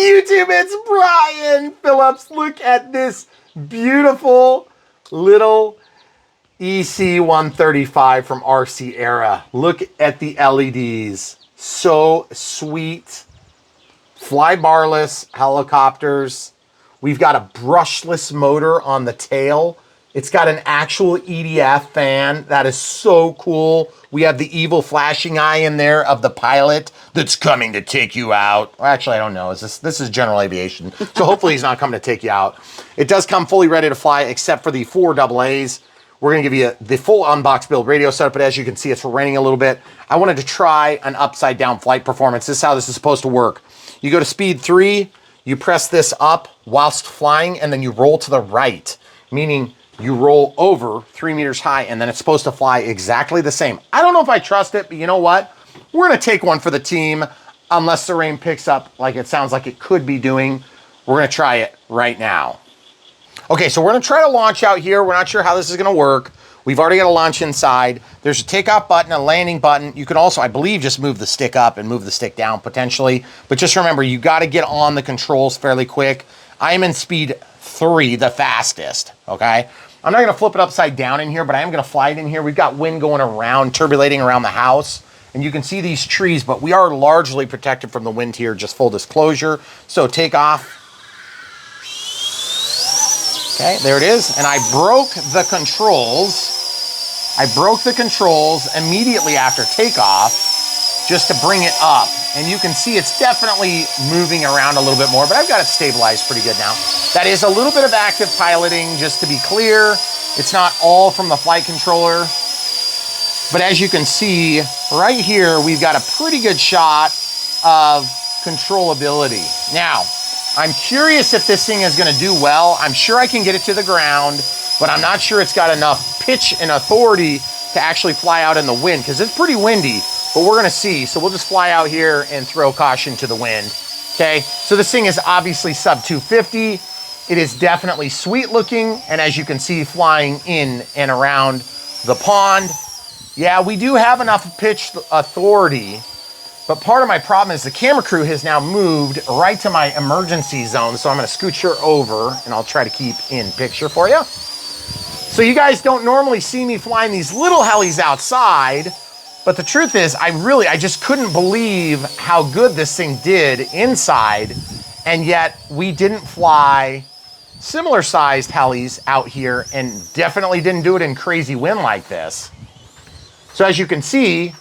YouTube, it's Brian Phillips. Look at this beautiful little EC135 from RC Era. Look at the LEDs. So sweet. Fly barless helicopters. We've got a brushless motor on the tail. It's got an actual EDF fan. That is so cool. We have the evil flashing eye in there of the pilot that's coming to take you out. Well, actually, I don't know. This is general aviation. So hopefully he's not coming to take you out. It does come fully ready to fly except for the 4 AA's. We're gonna give you the full Unbox build radio setup, but as you can see, it's raining a little bit. I wanted to try an upside down flight performance. This is how this is supposed to work. You go to speed 3, you press this up whilst flying, and then you roll to the right, meaning you roll over 3 meters high, and then it's supposed to fly exactly the same. I don't know if I trust it, but you know what? We're gonna take one for the team, unless the rain picks up like it sounds like it could be doing. We're gonna try it right now. Okay, so we're gonna try to launch out here. We're not sure how this is gonna work. We've already got a launch inside. There's a takeoff button, a landing button. You can also, I believe, just move the stick up and move the stick down potentially. But just remember, you gotta get on the controls fairly quick. I am in speed 3, the fastest, okay? I'm not gonna flip it upside down in here, but I am gonna fly it in here. We've got wind going around, turbulating around the house, and you can see these trees, but we are largely protected from the wind here, just full disclosure. So take off. Okay, there it is, and I broke the controls. I broke the controls immediately after takeoff, just to bring it up. And you can see it's definitely moving around a little bit more, but I've got it stabilized pretty good now. That is a little bit of active piloting, just to be clear. It's not all from the flight controller. But as you can see, right here, we've got a pretty good shot of controllability. Now, I'm curious if this thing is gonna do well. I'm sure I can get it to the ground, but I'm not sure it's got enough pitch and authority to actually fly out in the wind, because it's pretty windy. But we're gonna see, so we'll just fly out here and throw caution to the wind, okay? So this thing is obviously sub 250. It is definitely sweet looking, and as you can see, flying in and around the pond. Yeah, we do have enough pitch authority, but part of my problem is the camera crew has now moved right to my emergency zone, so I'm gonna scooch her over, and I'll try to keep in picture for you. So you guys don't normally see me flying these little helis outside, but the truth is, I just couldn't believe how good this thing did inside, and yet we didn't fly similar sized helis out here and definitely didn't do it in crazy wind like this. So as you can see,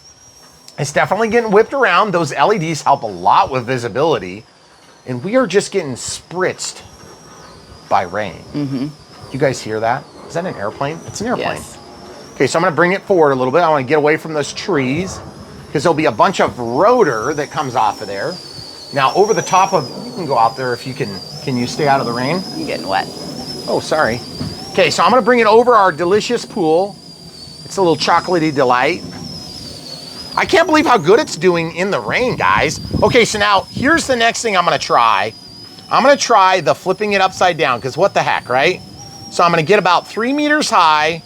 it's definitely getting whipped around. Those LEDs help a lot with visibility, and we are just getting spritzed by rain. Mm-hmm. You guys hear that? Is that an airplane? It's an airplane. Yes. Okay, so I'm gonna bring it forward a little bit. I wanna get away from those trees because there'll be a bunch of rotor that comes off of there. Now over the top of, you can go out there if you can you stay out of the rain? I'm getting wet. Oh, sorry. Okay, so I'm gonna bring it over our delicious pool. It's a little chocolatey delight. I can't believe how good it's doing in the rain, guys. Okay, so now here's the next thing I'm gonna try. I'm gonna try the flipping it upside down, because what the heck, right? So I'm gonna get about 3 meters high,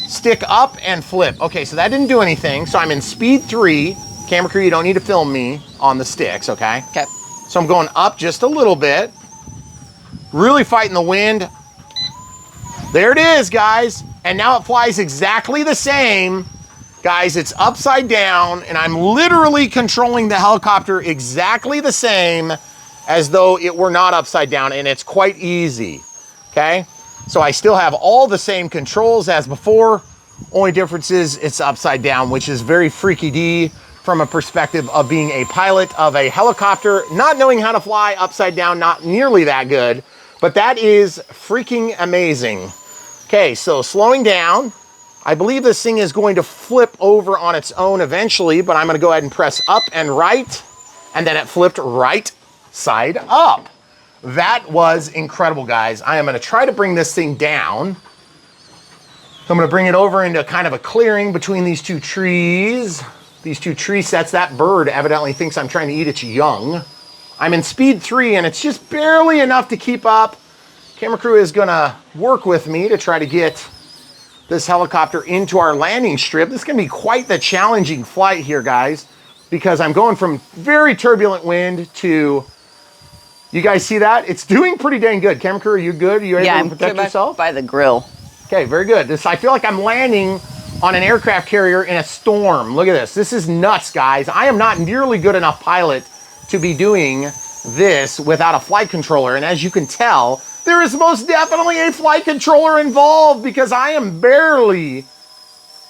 stick up and flip. Okay, so that didn't do anything. So I'm in speed 3. Camera crew, you don't need to film me on the sticks, okay? Okay. So I'm going up just a little bit. Really fighting the wind. There it is, guys. And now it flies exactly the same. Guys, it's upside down, and I'm literally controlling the helicopter exactly the same as though it were not upside down, and it's quite easy, okay? So I still have all the same controls as before. Only difference is it's upside down, which is very freaky D from a perspective of being a pilot of a helicopter, not knowing how to fly upside down, not nearly that good, but that is freaking amazing. Okay, so slowing down. I believe this thing is going to flip over on its own eventually, but I'm gonna go ahead and press up and right, and then it flipped right side up. That was incredible, guys. I am gonna try to bring this thing down. I'm gonna bring it over into kind of a clearing between these two trees. These two tree sets. That bird evidently thinks I'm trying to eat its young. I'm in speed 3, and it's just barely enough to keep up. Camera crew is gonna work with me to try to get this helicopter into our landing strip. This is gonna be quite the challenging flight here, guys, because I'm going from very turbulent wind to You guys see that? It's doing pretty dang good. Camera crew, are you good? Are you able to protect yourself? By the grill. Okay, very good. I feel like I'm landing on an aircraft carrier in a storm. Look at this. This is nuts, guys. I am not nearly good enough pilot to be doing this without a flight controller. And as you can tell, there is most definitely a flight controller involved because I am barely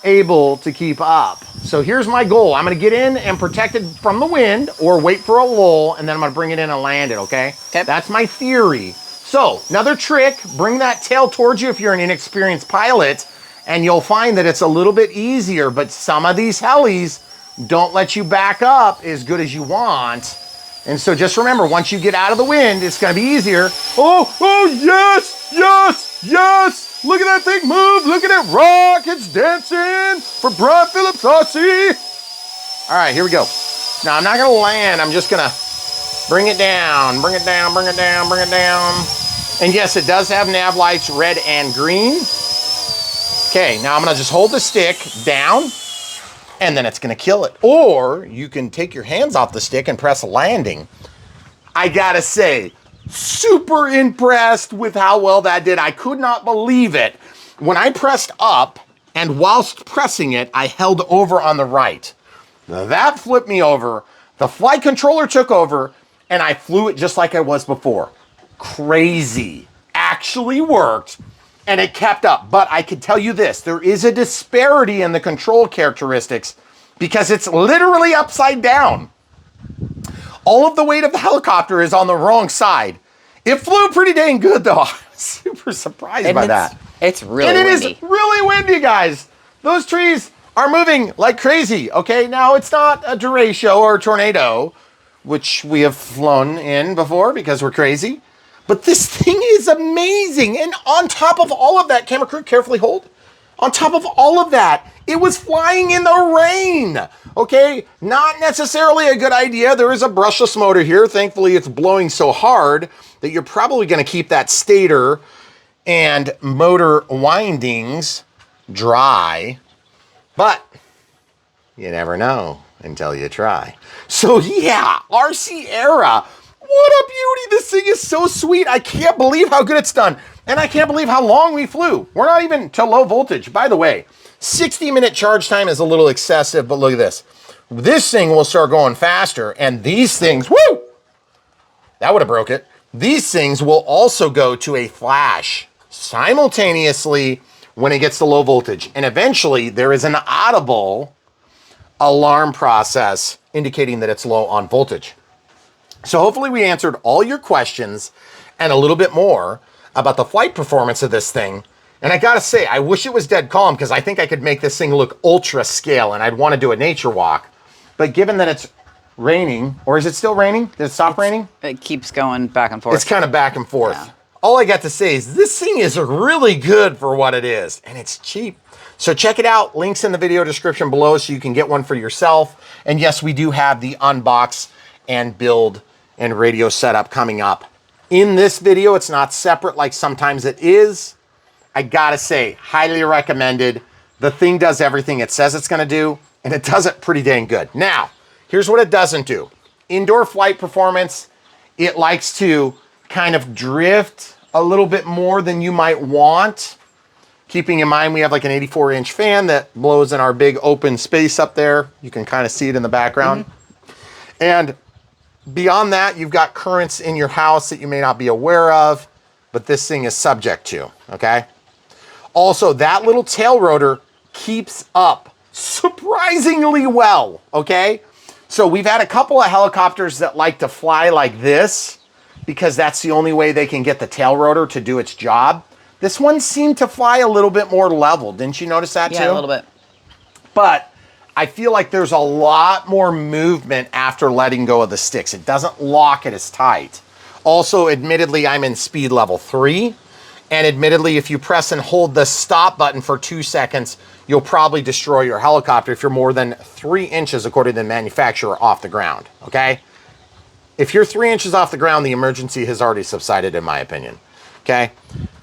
able to keep up. So here's my goal. I'm gonna get in and protect it from the wind or wait for a lull, and then I'm gonna bring it in and land it, okay? That's my theory. So another trick, bring that tail towards you if you're an inexperienced pilot, and you'll find that it's a little bit easier, but some of these helis don't let you back up as good as you want. And so just remember, once you get out of the wind, it's gonna be easier. Oh, yes, yes, yes. Look at that thing move. Look at it rock. It's dancing for Brian Phillips RC. All right, here we go. Now, I'm not going to land. I'm just going to bring it down, bring it down, bring it down, bring it down. And yes, it does have nav lights, red and green. Okay, now I'm going to just hold the stick down, and then it's going to kill it. Or you can take your hands off the stick and press landing. I got to say, super impressed with how well that did. I could not believe it. When I pressed up, and whilst pressing it, I held over on the right. Now that flipped me over. The flight controller took over, and I flew it just like I was before. Crazy. Actually worked, and it kept up. But I can tell you this, there is a disparity in the control characteristics because it's literally upside down. All of the weight of the helicopter is on the wrong side. It flew pretty dang good, though. I was super surprised by that. It's really windy. And it is really windy, guys. Those trees are moving like crazy, okay? Now, it's not a derecho or a tornado, which we have flown in before because we're crazy. But this thing is amazing. And on top of all of that, camera crew, carefully hold. On top of all of that, it was flying in the rain, okay? Not necessarily a good idea. There is a brushless motor here. Thankfully, it's blowing so hard that you're probably gonna keep that stator and motor windings dry, but you never know until you try. So yeah, RC Era. What a beauty. This thing is so sweet. I can't believe how good it's done. And I can't believe how long we flew. We're not even to low voltage. By the way, 60-minute charge time is a little excessive, but look at this. This thing will start going faster, and these things, woo! That would have broke it. These things will also go to a flash simultaneously when it gets to low voltage. And eventually, there is an audible alarm process indicating that it's low on voltage. So hopefully we answered all your questions and a little bit more about the flight performance of this thing. And I gotta say, I wish it was dead calm because I think I could make this thing look ultra scale and I'd want to do a nature walk. But given that it's raining, or is it still raining? Did it stop raining? It keeps going back and forth. It's kind of back and forth. Yeah. All I got to say is this thing is really good for what it is, and it's cheap. So check it out. Links in the video description below so you can get one for yourself. And yes, we do have the unbox and build and radio setup coming up. In this video, it's not separate like sometimes it is. I gotta say, highly recommended. The thing does everything it says it's gonna do, and it does it pretty dang good. Now, here's what it doesn't do. Indoor flight performance, it likes to kind of drift a little bit more than you might want. Keeping in mind, we have like an 84-inch fan that blows in our big open space up there. You can kind of see it in the background. And beyond that, you've got currents in your house that you may not be aware of, but this thing is subject to, okay? Also, that little tail rotor keeps up surprisingly well, okay? So we've had a couple of helicopters that like to fly like this because that's the only way they can get the tail rotor to do its job. This one seemed to fly a little bit more level. Didn't you notice that too? Yeah, a little bit. But I feel like there's a lot more movement after letting go of the sticks. It doesn't lock it as tight. Also, admittedly, I'm in speed level 3. And admittedly, if you press and hold the stop button for 2 seconds, you'll probably destroy your helicopter if you're more than 3 inches, according to the manufacturer, off the ground, okay? If you're 3 inches off the ground, the emergency has already subsided, in my opinion, okay?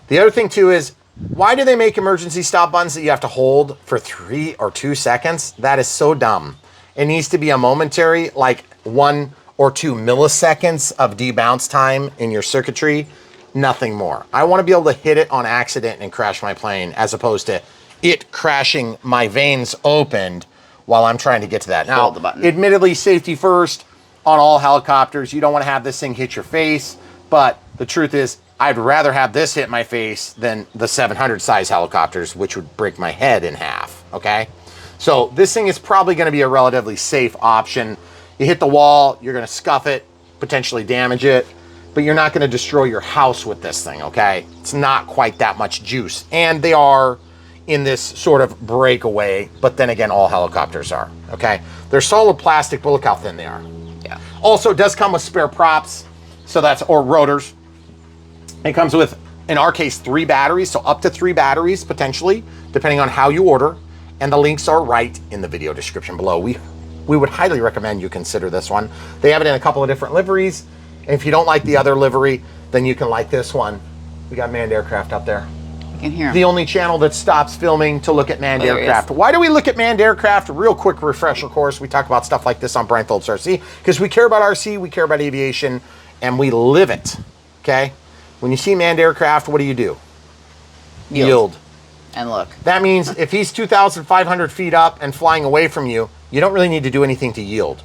The other thing, too, is why do they make emergency stop buttons that you have to hold for 3 or 2 seconds? That is so dumb. It needs to be a momentary, like 1 or 2 milliseconds of debounce time in your circuitry, nothing more. I want to be able to hit it on accident and crash my plane as opposed to it crashing my veins opened while I'm trying to get to that. Now, Hold the button. Admittedly, safety first on all helicopters. You don't want to have this thing hit your face, but the truth is I'd rather have this hit my face than the 700 size helicopters, which would break my head in half, okay? So this thing is probably going to be a relatively safe option. You hit the wall, you're going to scuff it, potentially damage it, but you're not going to destroy your house with this thing, okay? It's not quite that much juice. And they are in this sort of breakaway, but then again, all helicopters are, okay? They're solid plastic, but look how thin they are. Yeah. Also, it does come with spare props, so that's, or rotors. It comes with, in our case, 3 batteries, so up to 3 batteries, potentially, depending on how you order, and the links are right in the video description below. We would highly recommend you consider this one. They have it in a couple of different liveries, and if you don't like the other livery, then you can like this one. We got manned aircraft up there. You can hear him. The only channel that stops filming to look at manned aircraft. Why do we look at manned aircraft? Real quick refresher course. We talk about stuff like this on Brian Phillips RC because we care about RC, we care about aviation, and we live it, okay? When you see manned aircraft, what do? Yield. And look. That means if he's 2,500 feet up and flying away from you, you don't really need to do anything to yield.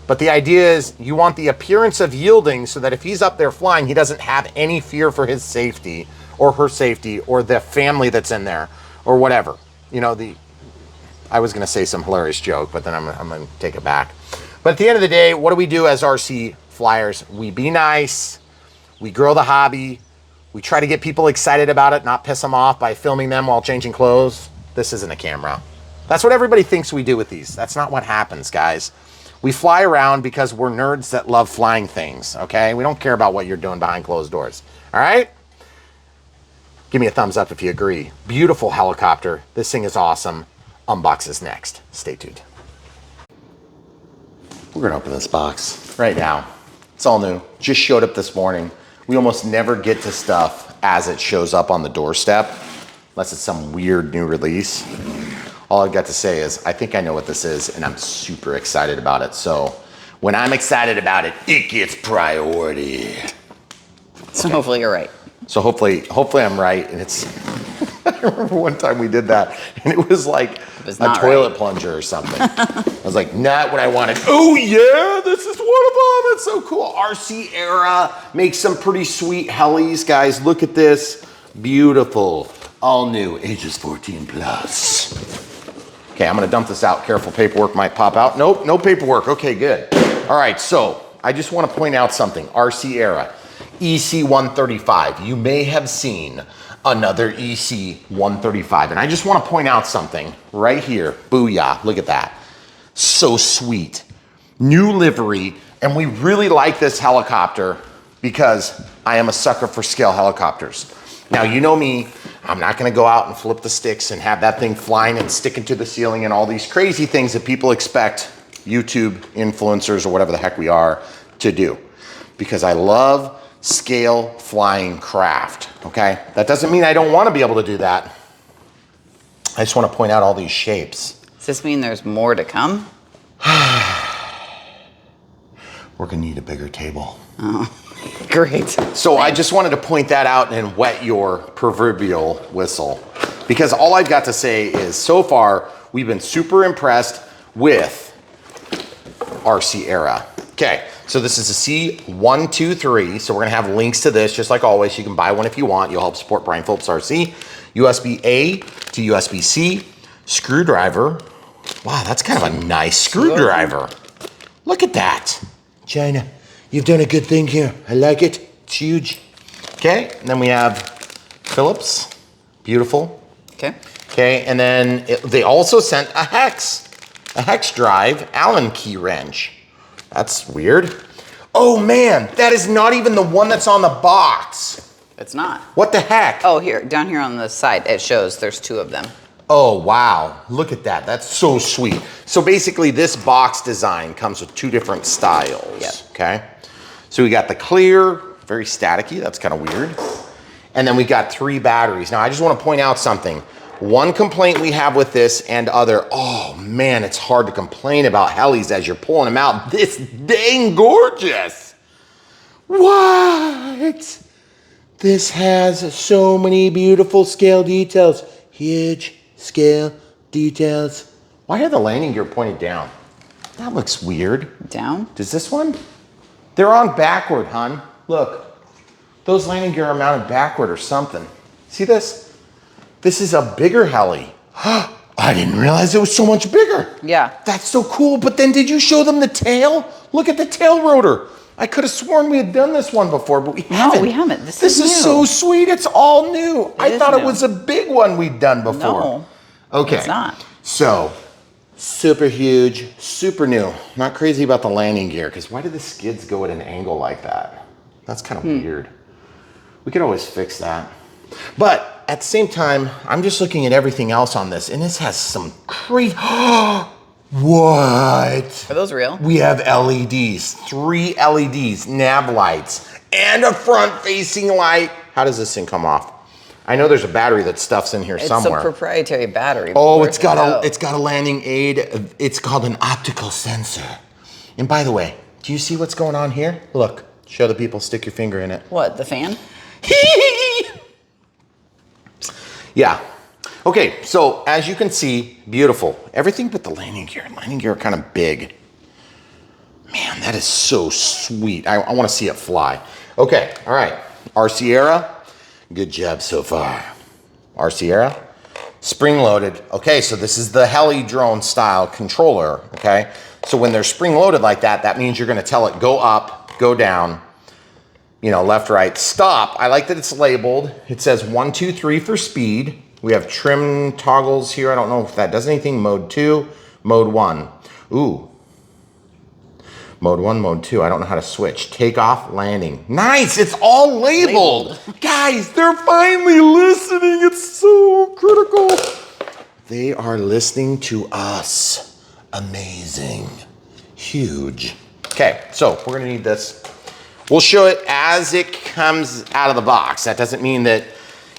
But the idea is you want the appearance of yielding so that if he's up there flying, he doesn't have any fear for his safety or her safety or the family that's in there or whatever. You know, I was going to say some hilarious joke, but then I'm going to take it back. But at the end of the day, what do we do as RC flyers? We be nice. We grow the hobby. We try to get people excited about it, not piss them off by filming them while changing clothes. This isn't a camera. That's what everybody thinks we do with these. That's not what happens, guys. We fly around because we're nerds that love flying things, okay? We don't care about what you're doing behind closed doors, all right? Give me a thumbs up if you agree. Beautiful helicopter. This thing is awesome. Unbox is next. Stay tuned. We're gonna open this box right now. It's all new. Just showed up this morning. We almost never get to stuff as it shows up on the doorstep, unless it's some weird new release. All I've got to say is, I think I know what this is, and I'm super excited about it. So when I'm excited about it, it gets priority. So hopefully you're right. So hopefully I'm right. And it's, I remember one time we did that, and it was like a toilet plunger or something. I was like, not what I wanted. Oh yeah, this is one of them. It's so cool. RC Era makes some pretty sweet helis, guys. Look at this. Beautiful. All new, ages 14 plus. Okay, I'm gonna dump this out. Careful, paperwork might pop out. Nope, no paperwork. Okay, good. All right, so I just wanna point out something. RC Era, EC135. You may have seen another EC135. And I just wanna point out something right here. Booyah, look at that. So sweet. New livery, and we really like this helicopter because I am a sucker for scale helicopters. Now, you know me, I'm not gonna go out and flip the sticks and have that thing flying and sticking to the ceiling and all these crazy things that people expect YouTube influencers or whatever the heck we are to do. Because I love scale flying craft, okay? That doesn't mean I don't wanna be able to do that. I just wanna point out all these shapes. Does this mean there's more to come? We're gonna need a bigger table. Oh, great. So I just wanted to point that out and wet your proverbial whistle. Because all I've got to say is so far, we've been super impressed with RC Era. Okay, so this is a C123. So we're gonna have links to this, just like always. You can buy one if you want. You'll help support Brian Phillips RC. USB-A to USB-C, screwdriver. Wow, that's kind of a nice screwdriver. Look at that. China, you've done a good thing here. I like it. It's huge. Okay, and then we have Phillips. Beautiful. Okay. Okay, and then they also sent a hex drive Allen key wrench. That's weird. Oh man, that is not even the one that's on the box. It's not. What the heck? Oh, here, down here on the side, it shows there's 2 of them. Oh, wow. Look at that. That's so sweet. So basically this box design comes with 2 different styles. Yep. Okay. So we got the clear, very staticky. That's kind of weird. And then we got 3 batteries. Now I just want to point out something. one complaint we have with this and other, oh man, it's hard to complain about helis as you're pulling them out. This dang gorgeous. What? This has so many beautiful scale details. Huge scale details. Why are the landing gear pointed down? That looks weird. Down? Does this one? They're on backward, hon. Look. Those landing gear are mounted backward or something. See this? This is a bigger heli. I didn't realize it was so much bigger. Yeah. That's so cool. But then did you show them the tail? Look at the tail rotor. I could have sworn we had done this one before, but we haven't. No, we haven't. This is new. So sweet. It's all new. I thought new. it was a big one we'd done before. No, okay. It's not. So, super huge, super new. Not crazy about the landing gear, because why did the skids go at an angle like that? That's kind of weird. We could always fix that. But at the same time, I'm just looking at everything else on this, and this has some crazy... What? Are those real? We have LEDs, 3 LEDs, nav lights, and a front-facing light. How does this thing come off? I know there's a battery that stuff's in here somewhere. It's a proprietary battery. Oh, it's got a landing aid. It's called an optical sensor. And by the way, do you see what's going on here? Look, show the people, stick your finger in it. What, the fan? Yeah. Okay, so as you can see, beautiful. Everything but the landing gear. Landing gear are kind of big. Man, that is so sweet. I want to see it fly. Okay, all right. Our Sierra, good job so far. Our Sierra, spring loaded. Okay, so this is the heli drone style controller, okay? So when they're spring loaded like that, that means you're gonna tell it go up, go down, you know, left, right, stop. I like that it's labeled. It says 1, 2, 3 for speed. We have trim toggles here. I don't know if that does anything. Mode 2, mode 1. Ooh. Mode 1, mode 2. I don't know how to switch. Takeoff, landing. Nice, it's all labeled. Guys, they're finally listening. It's so critical. They are listening to us. Amazing. Huge. Okay, so we're gonna need this. We'll show it as it comes out of the box. That doesn't mean that,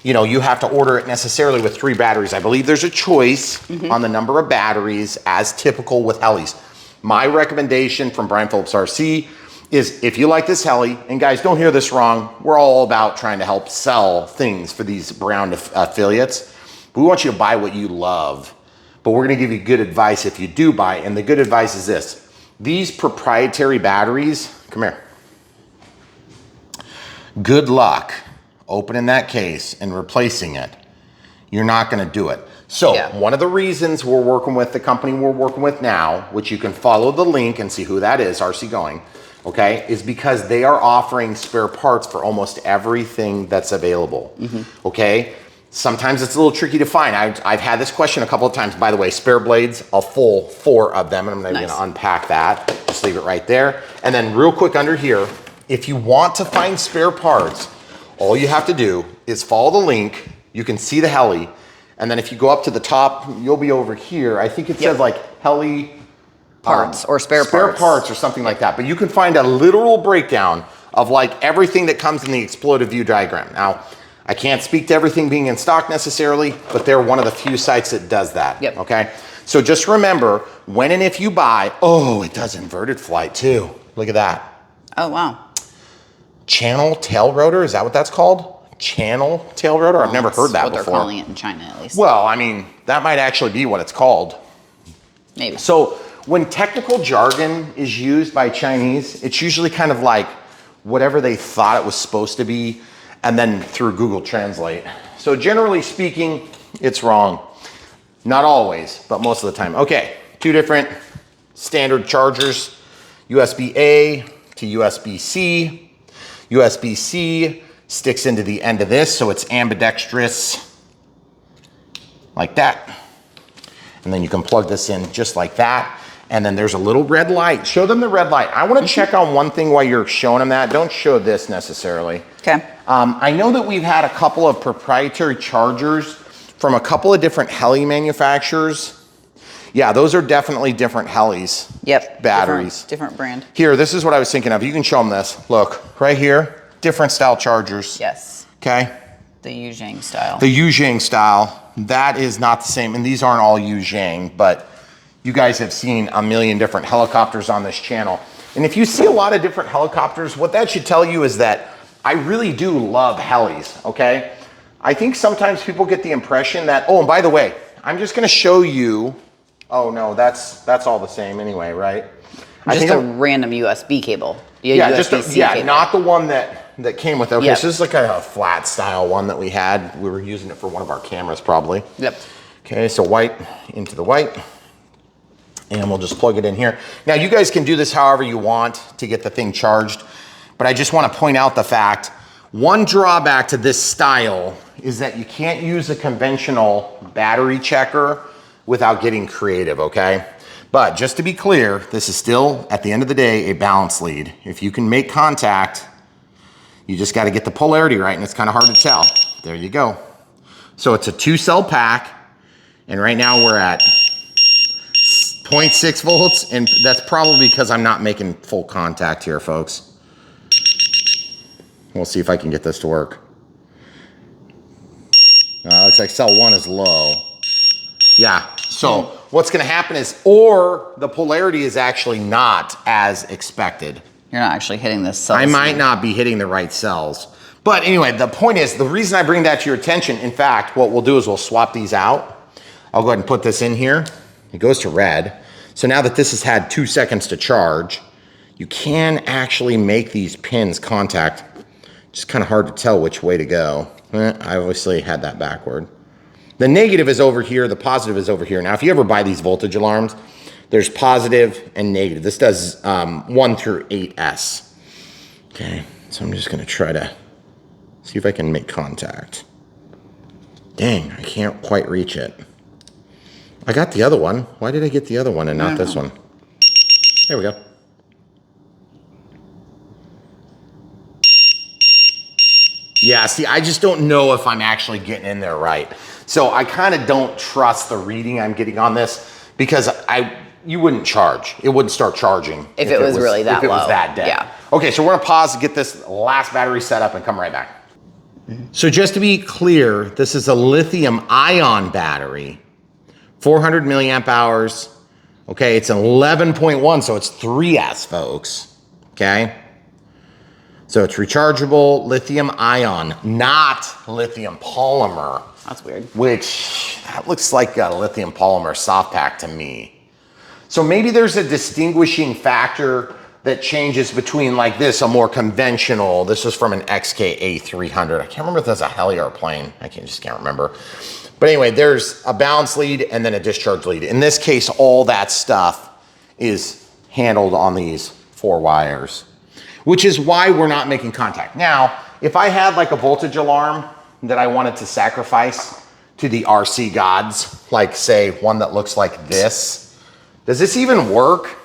you know, you have to order it necessarily with 3 batteries. I believe there's a choice on the number of batteries as typical with helis. My recommendation from Brian Phillips RC is if you like this heli, and guys, don't hear this wrong, we're all about trying to help sell things for these Brown affiliates. We want you to buy what you love, but we're gonna give you good advice if you do buy, and the good advice is this. These proprietary batteries, come here. Good luck opening that case and replacing it. You're not gonna do it. So one of the reasons we're working with the company we're working with now, which you can follow the link and see who that is, RC Going, okay, is because they are offering spare parts for almost everything that's available, okay? Sometimes it's a little tricky to find. I've had this question a couple of times. By the way, spare blades, a full 4 of them, and I'm not even gonna unpack that. Just leave it right there. And then real quick under here, if you want to find spare parts, all you have to do is follow the link. You can see the heli. And then if you go up to the top, you'll be over here. I think it says like heli parts or spare parts or something like that. But you can find a literal breakdown of like everything that comes in the exploded view diagram. Now, I can't speak to everything being in stock necessarily, but they're one of the few sites that does that, okay? So just remember, when and if you buy, oh, it does inverted flight too. Look at that. Oh, wow. Channel tail rotor, is that what that's called? Channel tail rotor? I've never heard that before. They're calling it in China, at least. Well, I mean, that might actually be what it's called. Maybe. So when technical jargon is used by Chinese, it's usually kind of like whatever they thought it was supposed to be, and then through Google Translate. So generally speaking, it's wrong. Not always, but most of the time. Okay, 2 different standard chargers, USB-A to USB-C. USB-C sticks into the end of this, so it's ambidextrous, like that. And then you can plug this in just like that. And then there's a little red light. Show them the red light. I want to check on one thing while you're showing them that. Don't show this necessarily. Okay. I know that we've had a couple of proprietary chargers from a couple of different heli manufacturers. Yeah, those are definitely different helis. Yep. Batteries. Different brand. Here, this is what I was thinking of. You can show them this. Look, right here, different style chargers. Yes. Okay. The Yuzhang style. The Yuzhang style. that is not the same. And these aren't all Yu Zhang, but you guys have seen a million different helicopters on this channel. And if you see a lot of different helicopters, what that should tell you is that I really do love helis, okay? I think sometimes people get the impression that, oh, and by the way, I'm just gonna show you, oh no, that's all the same anyway, right? Just a random USB cable. Yeah, cable. Not the one that came with, okay, so this is like a flat style one that we had. We were using it for one of our cameras probably. Yep. Okay, so white into the white. And we'll just plug it in here. Now you guys can do this however you want to get the thing charged, but I just want to point out the fact, one drawback to this style is that you can't use a conventional battery checker without getting creative, okay? But just to be clear, this is still, at the end of the day, a balance lead. If you can make contact, you just got to get the polarity right, and it's kind of hard to tell. There you go. So it's a 2-cell pack, and right now we're at 0.6 volts, and that's probably because I'm not making full contact here, folks. We'll see if I can get this to work. Looks like cell 1 is low. Yeah, so what's gonna happen is, or the polarity is actually not as expected. You're not actually hitting this cell. I might not be hitting the right cells. But anyway, the point is, the reason I bring that to your attention, in fact, what we'll do is we'll swap these out. I'll go ahead and put this in here. It goes to red. So now that this has had 2 seconds to charge, you can actually make these pins contact. Just kind of hard to tell which way to go. I obviously had that backward. The negative is over here, the positive is over here. Now, if you ever buy these voltage alarms, there's positive and negative. This does 1 through 8S. Okay, so I'm just gonna try to see if I can make contact. Dang, I can't quite reach it. I got the other one. Why did I get the other one and not this one? There we go. Yeah, see, I just don't know if I'm actually getting in there right. So I kind of don't trust the reading I'm getting on this, because you wouldn't charge. It wouldn't start charging. If it was really that low. If it was that dead. Yeah. Okay, so we're gonna pause to get this last battery set up and come right back. So just to be clear, this is a lithium ion battery, 400 milliamp hours. Okay, it's an 11.1, so it's 3S, folks. Okay. So it's rechargeable lithium ion, not lithium polymer. That's weird. Which, that looks like a lithium polymer soft pack to me. So maybe there's a distinguishing factor that changes between like this, a more conventional, this is from an XK-A300. I can't remember if that's a Heli or a plane. I just can't remember. But anyway, there's a balance lead and then a discharge lead. In this case, all that stuff is handled on these 4 wires, which is why we're not making contact. Now, if I had like a voltage alarm that I wanted to sacrifice to the RC gods, like say one that looks like this, does this even work?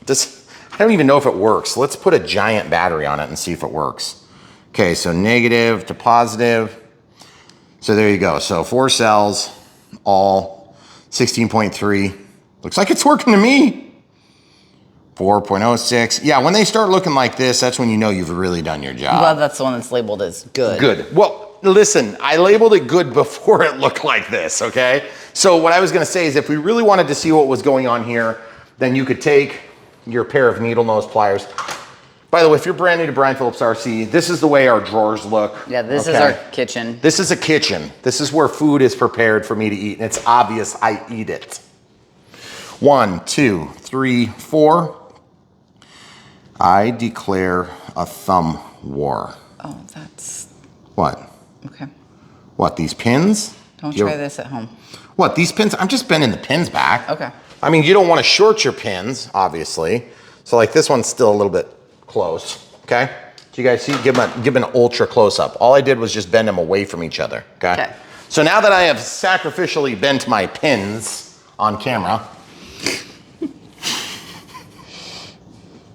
I don't even know if it works. Let's put a giant battery on it and see if it works. Okay, so negative to positive. So there you go. So 4 cells, all 16.3. Looks like it's working to me. 4.06. Yeah, when they start looking like this, that's when you know you've really done your job. Well, that's the one that's labeled as good. Good. Well, listen, I labeled it good before it looked like this, okay? So what I was gonna say is if we really wanted to see what was going on here, then you could take your pair of needle nose pliers. By the way, if you're brand new to Brian Phillips RC, this is the way our drawers look. Yeah, this is our kitchen. This is a kitchen. This is where food is prepared for me to eat, and it's obvious I eat it. 1, 2, 3, 4. I declare a thumb war. Oh, that's... What? Okay. What, these pins? Don't try this at home. What, these pins? I'm just bending the pins back. Okay. I mean, you don't want to short your pins, obviously. So like this one's still a little bit close, okay? So you guys see, give an ultra close up. All I did was just bend them away from each other, okay? Okay. So now that I have sacrificially bent my pins on camera,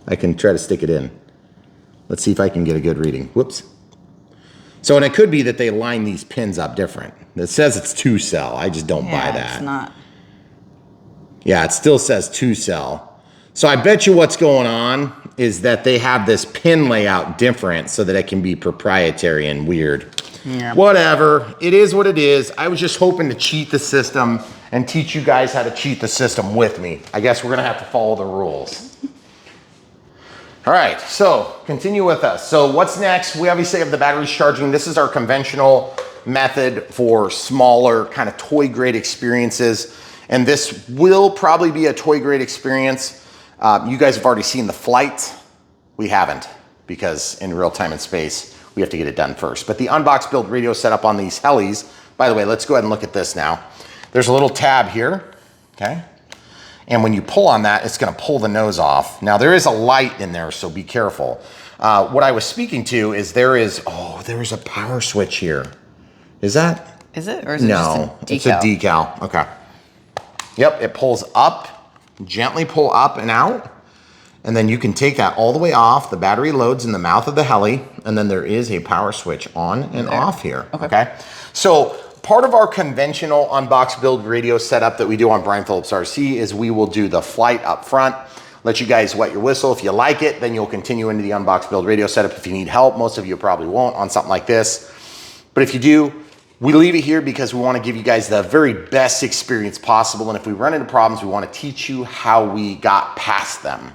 I can try to stick it in. Let's see if I can get a good reading. Whoops. So, and it could be that they line these pins up different. It says it's 2-cell. I just don't buy that. It's not. Yeah, it still says 2-cell. So I bet you what's going on is that they have this pin layout different so that it can be proprietary and weird. Yeah. Whatever, it is what it is. I was just hoping to cheat the system and teach you guys how to cheat the system with me. I guess we're gonna have to follow the rules. All right, so continue with us. So what's next? We obviously have the batteries charging. This is our conventional method for smaller kind of toy grade experiences. And this will probably be a toy grade experience. You guys have already seen the flight. We haven't, because in real time and space, we have to get it done first. But the Unbox build radio setup on these Helis, by the way, let's go ahead and look at this now. There's a little tab here, okay? And when you pull on that, it's gonna pull the nose off. Now there is a light in there, so be careful. What I was speaking to is there's a power switch here. Is that? Is it, or is it just a decal? It's a decal, okay. Yep, it pulls up, gently pull up and out. And then you can take that all the way off. The battery loads in the mouth of the Heli, and then there is a power switch on and off here, okay? So part of our conventional Unbox build radio setup that we do on Brian Phillips RC is we will do the flight up front, let you guys wet your whistle. If you like it, then you'll continue into the Unbox build radio setup. If you need help, most of you probably won't on something like this. But if you do, we leave it here because we want to give you guys the very best experience possible. And if we run into problems, we want to teach you how we got past them.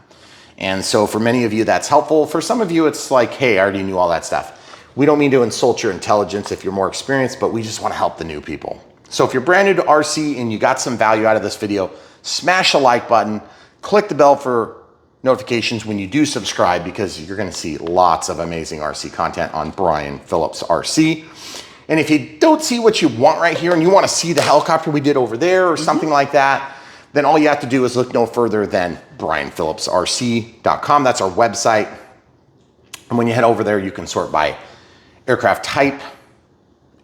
And so for many of you, that's helpful. For some of you, it's like, hey, I already knew all that stuff. We don't mean to insult your intelligence if you're more experienced, but we just want to help the new people. So if you're brand new to RC and you got some value out of this video, smash the like button, click the bell for notifications when you do subscribe, because you're going to see lots of amazing RC content on Brian Phillips RC. And if you don't see what you want right here and you want to see the helicopter we did over there or something like that, then all you have to do is look no further than brianphillipsrc.com. That's our website. And when you head over there, you can sort by aircraft type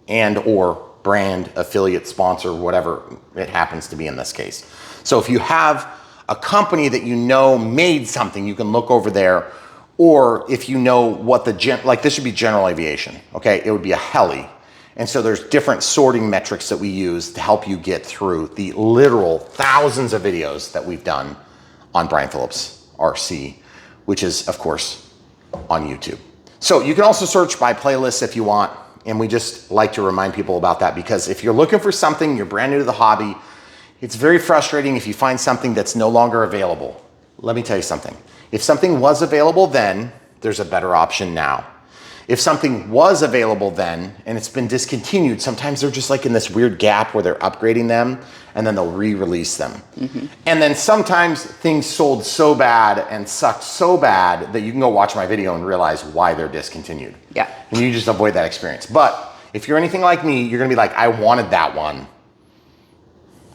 and or brand, affiliate, sponsor, whatever it happens to be in this case. So if you have a company that you know made something, you can look over there. Or if you know what like this should be general aviation, okay? It would be a Heli. And so there's different sorting metrics that we use to help you get through the literal thousands of videos that we've done on Brian Phillips RC, which is, of course, on YouTube. So you can also search by playlists if you want. And we just like to remind people about that, because if you're looking for something, you're brand new to the hobby, it's very frustrating if you find something that's no longer available. Let me tell you something. If something was available then, there's a better option now. If something was available then and it's been discontinued, sometimes they're just like in this weird gap where they're upgrading them and then they'll re-release them. And then sometimes things sold so bad and sucked so bad that you can go watch my video and realize why they're discontinued. Yeah. And you just avoid that experience. But if you're anything like me, you're gonna be like, I wanted that one.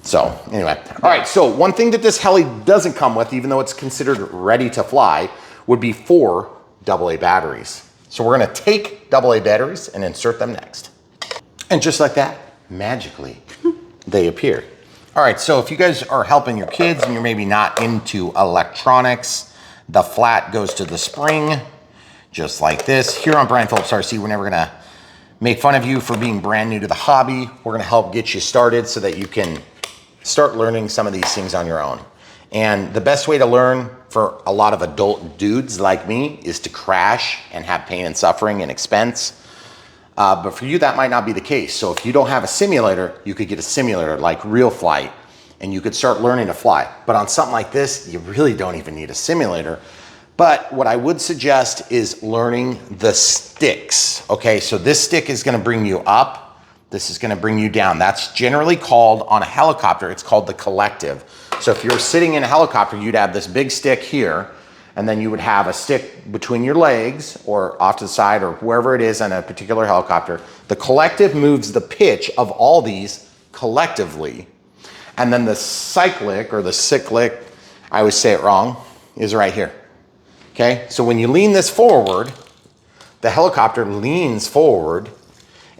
So anyway, all right, so one thing that this Heli doesn't come with, even though it's considered ready to fly, would be 4 AA batteries. So we're gonna take AA batteries and insert them next. And just like that, magically, they appear. All right, so if you guys are helping your kids and you're maybe not into electronics, the flat goes to the spring, just like this. Here on Brian Phillips RC, we're never gonna make fun of you for being brand new to the hobby. We're gonna help get you started so that you can start learning some of these things on your own. And the best way to learn for a lot of adult dudes like me is to crash and have pain and suffering and expense. But for you, that might not be the case. So if you don't have a simulator, you could get a simulator like Real Flight and you could start learning to fly. But on something like this, you really don't even need a simulator. But what I would suggest is learning the sticks. Okay, so this stick is gonna bring you up. This is gonna bring you down. That's generally called, on a helicopter, it's called the collective. So if you're sitting in a helicopter, you'd have this big stick here, and then you would have a stick between your legs or off to the side or wherever it is on a particular helicopter. The collective moves the pitch of all these collectively. And then the cyclic, or the cyclic, I always say it wrong, is right here. Okay, so when you lean this forward, the helicopter leans forward.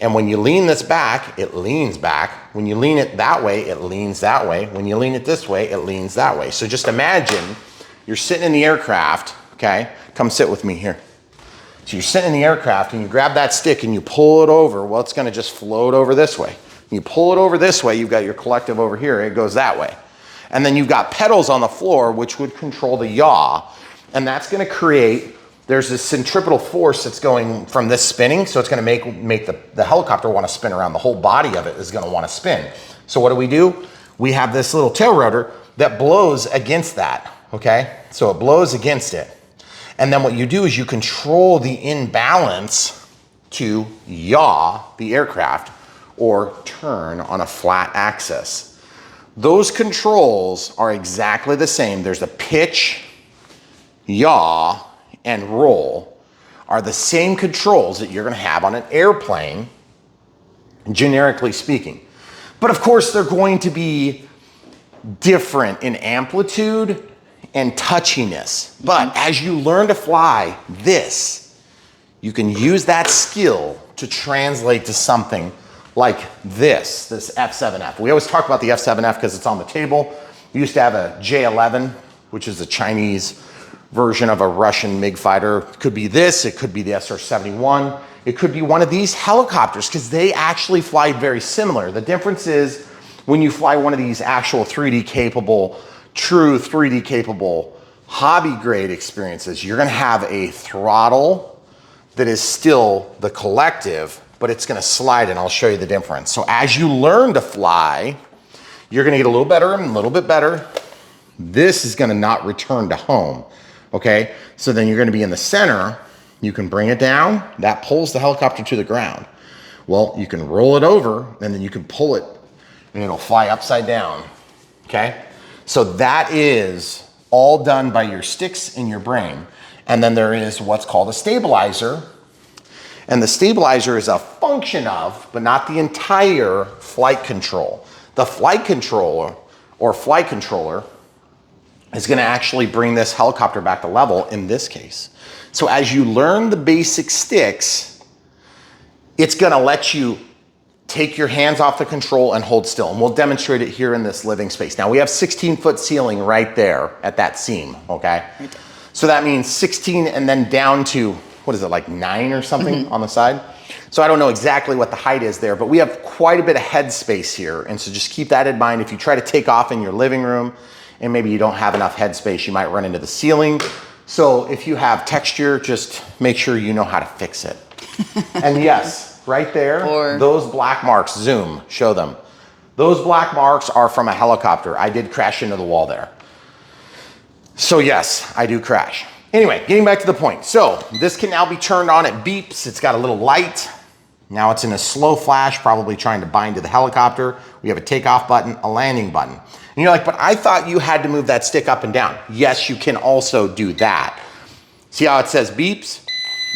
And when you lean this back, it leans back. When you lean it that way, it leans that way. When you lean it this way, it leans that way. So just imagine you're sitting in the aircraft, okay? Come sit with me here. So you're sitting in the aircraft and you grab that stick and you pull it over. Well, it's gonna just float over this way. You pull it over this way, you've got your collective over here, it goes that way. And then you've got pedals on the floor, which would control the yaw. and that's gonna create, there's this centripetal force that's going from this spinning, so it's gonna make the helicopter wanna spin around. The whole body of it is gonna wanna spin. So what do? We have this little tail rotor that blows against that, okay? So it blows against it. And then what you do is you control the imbalance to yaw the aircraft or turn on a flat axis. Those controls are exactly the same. There's a pitch, yaw, and roll are the same controls that you're gonna have on an airplane, generically speaking. But of course, they're going to be different in amplitude and touchiness. But as you learn to fly this, you can use that skill to translate to something like this F7F. We always talk about the F7F because it's on the table. We used to have a J11, which is a Chinese version of a Russian MiG fighter. It could be this, it could be the SR-71. It could be one of these helicopters because they actually fly very similar. The difference is when you fly one of these actual 3D capable, true 3D capable hobby grade experiences, you're gonna have a throttle that is still the collective, but it's gonna slide, and I'll show you the difference. So as you learn to fly, you're gonna get a little better and a little bit better. This is gonna not return to home, okay? So then you're gonna be in the center, you can bring it down, that pulls the helicopter to the ground. Well, you can roll it over, and then you can pull it, and it'll fly upside down, okay? So that is all done by your sticks in your brain. And then there is what's called a stabilizer. And the stabilizer is a function of, but not the entire flight control. The flight controller or flight controller is gonna actually bring this helicopter back to level in this case. So as you learn the basic sticks, it's gonna let you take your hands off the control and hold still. And we'll demonstrate it here in this living space. Now we have 16-foot ceiling right there at that seam, okay? So that means 16 and then down to, what is it, like 9 or something on the side? So I don't know exactly what the height is there, but we have quite a bit of head space here. And so just keep that in mind. If you try to take off in your living room and maybe you don't have enough head space, you might run into the ceiling. So if you have texture, just make sure you know how to fix it. And yes, right there, those black marks, zoom, show them. Those black marks are from a helicopter. I did crash into the wall there. So yes, I do crash. Anyway, getting back to the point. So this can now be turned on, it beeps, it's got a little light. Now it's in a slow flash, probably trying to bind to the helicopter. We have a takeoff button, a landing button. And you're like, but I thought you had to move that stick up and down. Yes, you can also do that. See how it says beeps?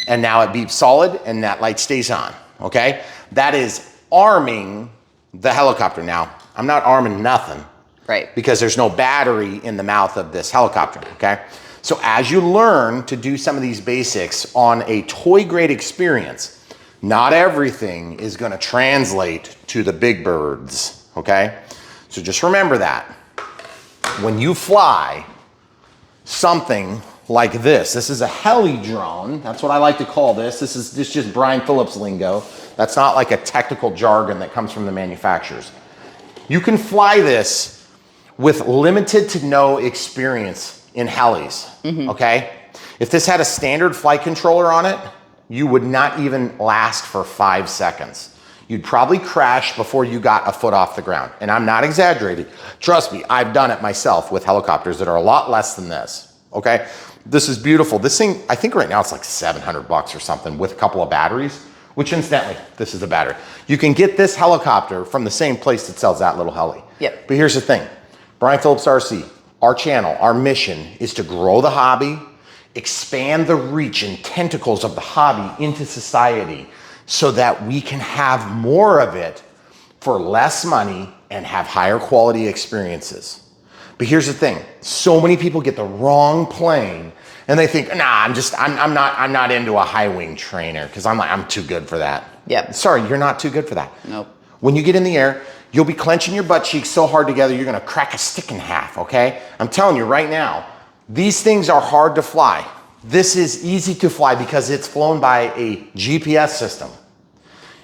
And now it beeps solid and that light stays on, okay? That is arming the helicopter. Now, I'm not arming nothing. Right. Because there's no battery in the mouth of this helicopter, okay? So as you learn to do some of these basics on a toy grade experience, not everything is gonna translate to the big birds, okay? So just remember that. When you fly something like this is a heli drone. That's what I like to call this. This is just Brian Phillips lingo. That's not like a technical jargon that comes from the manufacturers. You can fly this with limited to no experience in helis, okay? If this had a standard flight controller on it, you would not even last for 5 seconds. You'd probably crash before you got a foot off the ground. And I'm not exaggerating. Trust me, I've done it myself with helicopters that are a lot less than this, okay? This is beautiful. This thing, I think right now it's like $700 or something with a couple of batteries, which incidentally, this is the battery. You can get this helicopter from the same place that sells that little heli. Yep. But here's the thing, Brian Phillips RC, our channel, our mission is to grow the hobby, expand the reach and tentacles of the hobby into society so that we can have more of it for less money and have higher quality experiences. But here's the thing, so many people get the wrong plane and they think, nah, I'm not into a high wing trainer because I'm too good for that. Yep. Sorry, you're not too good for that. Nope. When you get in the air, you'll be clenching your butt cheeks so hard together, you're gonna crack a stick in half, okay? I'm telling you right now, these things are hard to fly. This is easy to fly because it's flown by a GPS system.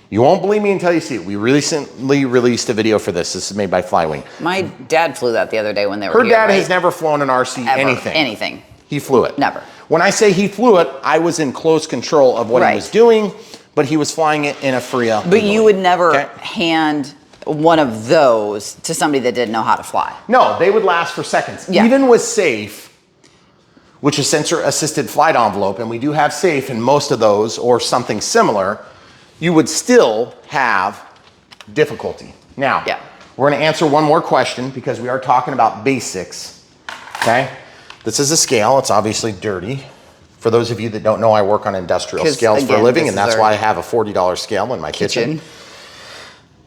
You won't believe me until you see it. We recently released a video for this. This is made by Flywing. My dad flew that the other day when they were Her here, dad right? has never flown an RC Ever. anything. Anything. He flew it. Never. When I say he flew it, I was in close control of what he was doing, but he was flying it in a FRIA. But you would never hand one of those to somebody that didn't know how to fly. No, they would last for seconds. Yeah. Even with SAFE, which is sensor assisted flight envelope, and we do have SAFE in most of those or something similar, you would still have difficulty. Now, we're gonna answer one more question because we are talking about basics, okay? This is a scale, it's obviously dirty. For those of you that don't know, I work on industrial scales for a living, and that's why I have a $40 scale in my kitchen.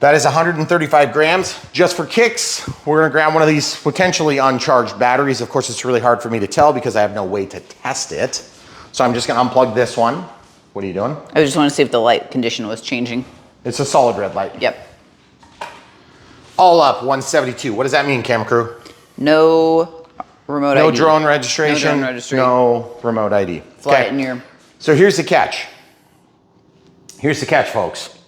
That is 135 grams. Just for kicks, we're gonna grab one of these potentially uncharged batteries. Of course, it's really hard for me to tell because I have no way to test it. So I'm just gonna unplug this one. What are you doing? I just want to see if the light condition was changing. It's a solid red light. Yep. All up, 172. What does that mean, camera crew? No remote ID. No drone registration. No drone registration. No remote ID. Fly it in your... So here's the catch. Here's the catch, folks.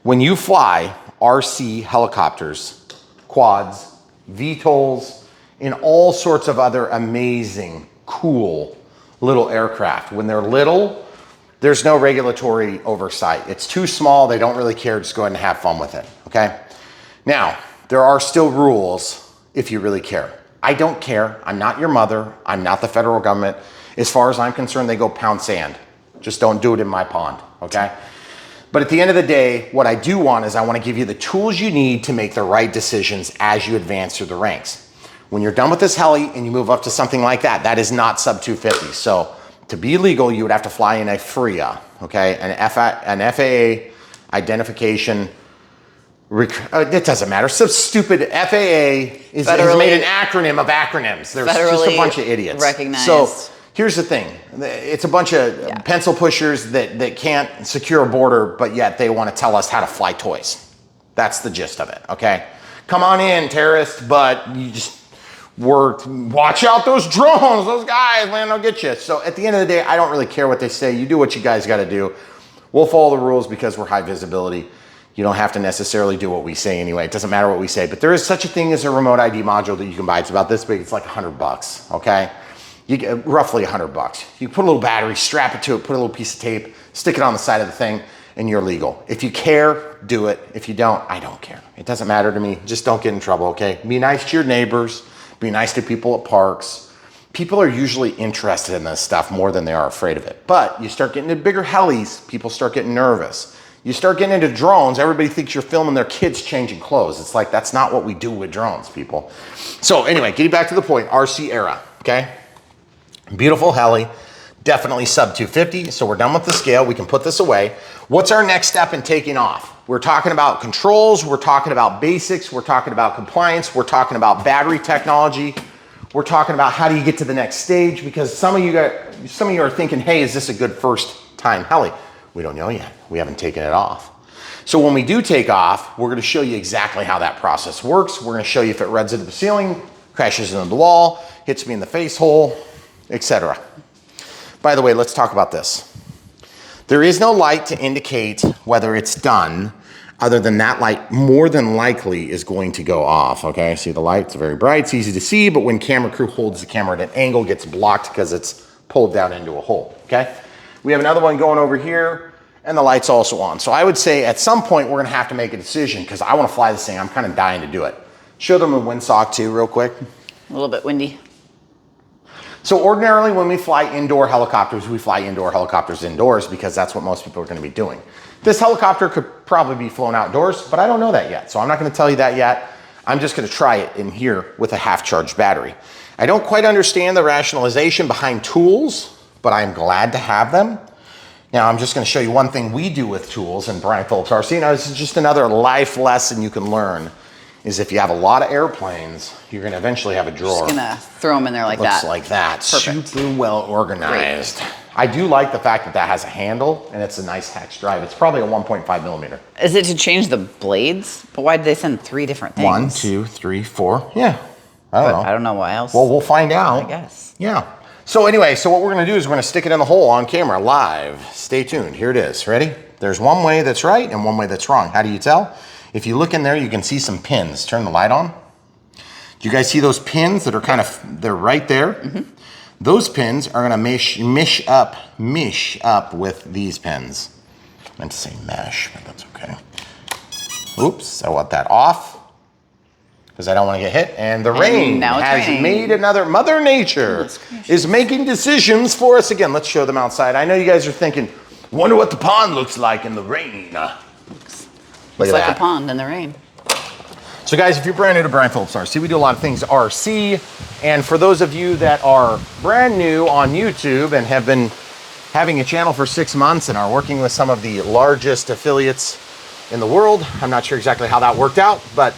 When you fly RC helicopters, quads, VTOLs, and all sorts of other amazing, cool little aircraft, when they're little, there's no regulatory oversight. It's too small, they don't really care, just go ahead and have fun with it, okay? Now, there are still rules if you really care. I don't care, I'm not your mother, I'm not the federal government. As far as I'm concerned, they go pound sand. Just don't do it in my pond, okay? But at the end of the day, what I do want is I want to give you the tools you need to make the right decisions as you advance through the ranks. When you're done with this heli and you move up to something like that, that is not sub 250. So to be legal, you would have to fly in a FRIA, okay? An FAA identification, it doesn't matter. So stupid FAA has made an acronym of acronyms. There's just a bunch of idiots. Recognized. So here's the thing. It's a bunch of pencil pushers that can't secure a border, but yet they want to tell us how to fly toys. That's the gist of it, okay? Come on in, terrorists, but you just watch out those drones, those guys, man, they'll get you. So at the end of the day, I don't really care what they say. You do what you guys got to do. We'll follow the rules because we're high visibility. You don't have to necessarily do what we say anyway. It doesn't matter what we say, but there is such a thing as a remote ID module that you can buy. It's about this big. It's like $100, okay? You get roughly $100. You put a little battery, strap it to it, put a little piece of tape, stick it on the side of the thing, and you're legal. If you care, do it. If you don't, I don't care. It doesn't matter to me. Just don't get in trouble, okay? Be nice to your neighbors. Be nice to people at parks. People are usually interested in this stuff more than they are afraid of it. But you start getting into bigger helis, people start getting nervous. You start getting into drones, everybody thinks you're filming their kids changing clothes. It's like, that's not what we do with drones, people. So anyway, getting back to the point, RC era, okay? Beautiful heli, definitely sub 250. So we're done with the scale, we can put this away. What's our next step in taking off? We're talking about controls, we're talking about basics, we're talking about compliance, we're talking about battery technology, we're talking about how do you get to the next stage, because some of you are thinking, hey, is this a good first time heli? We don't know yet. We haven't taken it off. So when we do take off, we're gonna show you exactly how that process works. We're gonna show you if it runs into the ceiling, crashes into the wall, hits me in the face hole, etc. By the way, let's talk about this. There is no light to indicate whether it's done, other than that light more than likely is going to go off, okay? See the light, it's very bright, it's easy to see, but when camera crew holds the camera at an angle, it gets blocked because it's pulled down into a hole, okay? We have another one going over here, and the light's also on. So I would say at some point we're gonna have to make a decision because I wanna fly this thing. I'm kind of dying to do it. Show them the windsock too real quick. A little bit windy. So ordinarily when we fly indoor helicopters, we fly indoor helicopters indoors because that's what most people are gonna be doing. This helicopter could probably be flown outdoors, but I don't know that yet. So I'm not gonna tell you that yet. I'm just gonna try it in here with a half-charged battery. I don't quite understand the rationalization behind tools, but I'm glad to have them. Now I'm just gonna show you one thing we do with tools, and Brian Phillips RC, now this is just another life lesson you can learn, is if you have a lot of airplanes, you're gonna eventually have a drawer. Just gonna throw them in there like that. Looks like that, Perfect. super well organized. Great. I do like the fact that that has a handle and it's a nice hatch drive. It's probably a 1.5 millimeter. Is it to change the blades? But why did they send 3 different things? 1, 2, 3, 4, yeah. I don't know. I don't know why else. Well, we'll find out. I guess. Yeah. So anyway, so what we're gonna do is we're gonna stick it in the hole on camera, live. Stay tuned, here it is, ready? There's one way that's right and one way that's wrong. How do you tell? If you look in there, you can see some pins. Turn the light on. Do you guys see those pins that are they're right there? Mm-hmm. those pins are gonna mesh up with these pins. I meant to say mesh, but that's okay. Oops, I want that off because I don't want to get hit. And the rain has made another, Mother Nature is making decisions for us again. Let's show them outside. I know you guys are thinking, wonder what the pond looks like in the rain. Looks like a pond in the rain. So guys, if you're brand new to Brian Phillips RC, we do a lot of things RC. And for those of you that are brand new on YouTube and have been having a channel for 6 months and are working with some of the largest affiliates in the world, I'm not sure exactly how that worked out, but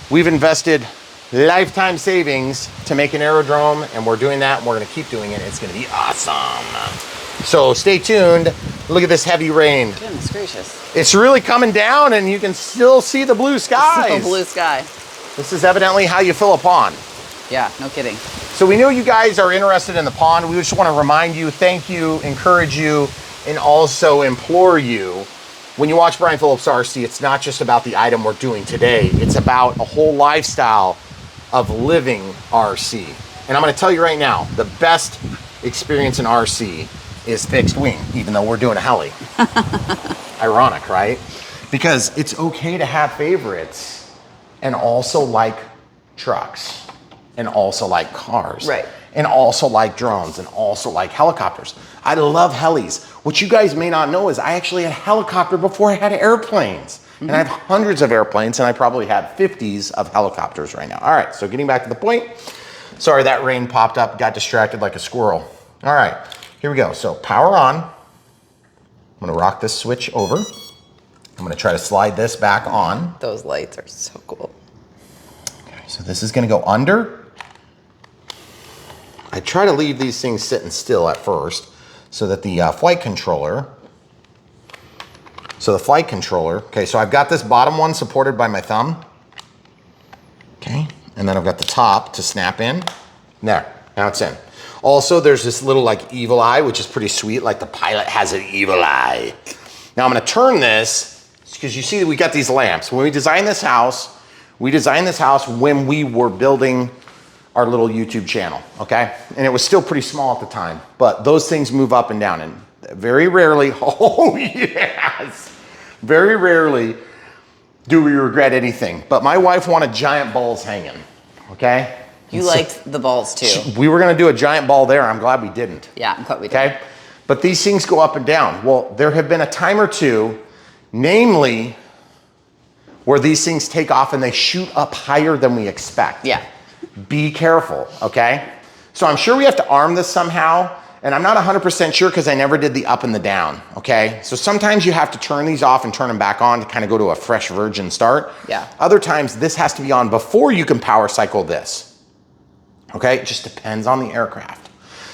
we've invested lifetime savings to make an aerodrome, and we're doing that, and we're gonna keep doing it. It's gonna be awesome. So stay tuned. Look at this heavy rain. Goodness gracious. It's really coming down, and you can still see the blue skies. Still blue sky. This is evidently how you fill a pond. Yeah, no kidding. So we know you guys are interested in the pond. We just want to remind you, thank you, encourage you, and also implore you, when you watch Brian Phillips RC, it's not just about the item we're doing today. It's about a whole lifestyle of living RC. And I'm going to tell you right now, the best experience in RC is fixed wing, even though we're doing a heli. Ironic, right? Because it's okay to have favorites and also like trucks and also like cars. Right. And also like drones and also like helicopters. I love helis. What you guys may not know is I actually had a helicopter before I had airplanes. And I have hundreds of airplanes, and I probably have 50s of helicopters right now. All right, so getting back to the point. Sorry, that rain popped up, got distracted like a squirrel. All right, here we go. So power on. I'm gonna rock this switch over. I'm gonna try to slide this back on. Those lights are so cool. Okay, so this is gonna go under. I try to leave these things sitting still at first so that the flight controller, okay, so I've got this bottom one supported by my thumb. Okay, and then I've got the top to snap in. There, now it's in. Also, there's this little like evil eye, which is pretty sweet, like the pilot has an evil eye. Now I'm gonna turn this, because you see that we got these lamps. When we designed this house when we were building our little YouTube channel, okay? And it was still pretty small at the time, but those things move up and down, and very rarely, oh yes, very rarely do we regret anything. But my wife wanted giant balls hanging, okay? You liked the balls too. We were gonna do a giant ball there. I'm glad we didn't. Yeah, I'm glad we didn't. Okay, but these things go up and down. Well, there have been a time or two, namely, where these things take off and they shoot up higher than we expect. Yeah. Be careful, okay? So I'm sure we have to arm this somehow, and I'm not 100% sure because I never did the up and the down, okay? So sometimes you have to turn these off and turn them back on to kind of go to a fresh virgin start. Yeah. Other times this has to be on before you can power cycle this, okay? It just depends on the aircraft.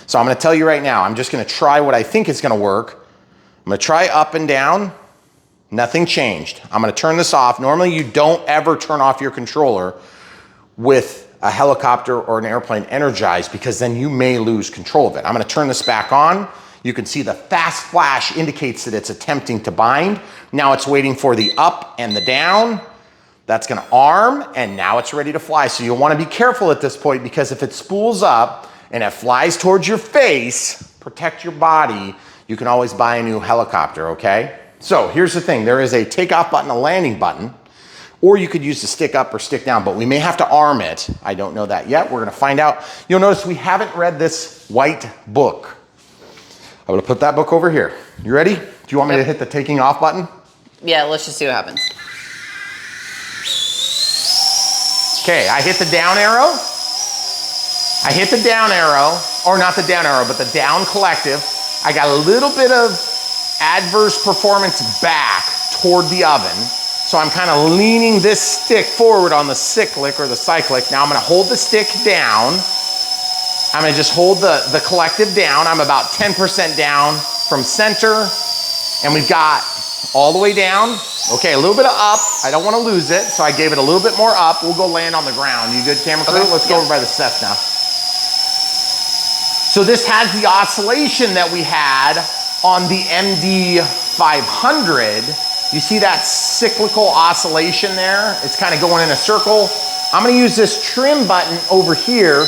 So I'm gonna tell you right now, I'm just gonna try what I think is gonna work. I'm gonna try up and down, nothing changed. I'm gonna turn this off. Normally you don't ever turn off your controller with a helicopter or an airplane energized, because then you may lose control of it. I'm gonna turn this back on. You can see the fast flash indicates that it's attempting to bind. Now it's waiting for the up and the down. That's gonna arm, and now it's ready to fly. So you'll wanna be careful at this point, because if it spools up and it flies towards your face, protect your body, you can always buy a new helicopter, okay? So here's the thing, there is a takeoff button, a landing button, or you could use the stick up or stick down, but we may have to arm it. I don't know that yet. We're gonna find out. You'll notice we haven't read this white book. I'm gonna put that book over here. You ready? Do you want me to hit the taking off button? Yeah, let's just see what happens. Okay, I hit the down arrow. I hit the down arrow, or not the down arrow, but the down collective. I got a little bit of adverse performance back toward the oven. So I'm kind of leaning this stick forward on the cyclic or the cyclic. Now I'm gonna hold the stick down. I'm gonna just hold the collective down. I'm about 10% down from center. And we've got all the way down. Okay, a little bit of up. I don't wanna lose it, so I gave it a little bit more up. We'll go land on the ground. You good, camera crew? Let's go over by the Cessna. So this has the oscillation that we had on the MD500. You see that cyclical oscillation there? It's kind of going in a circle. I'm gonna use this trim button over here.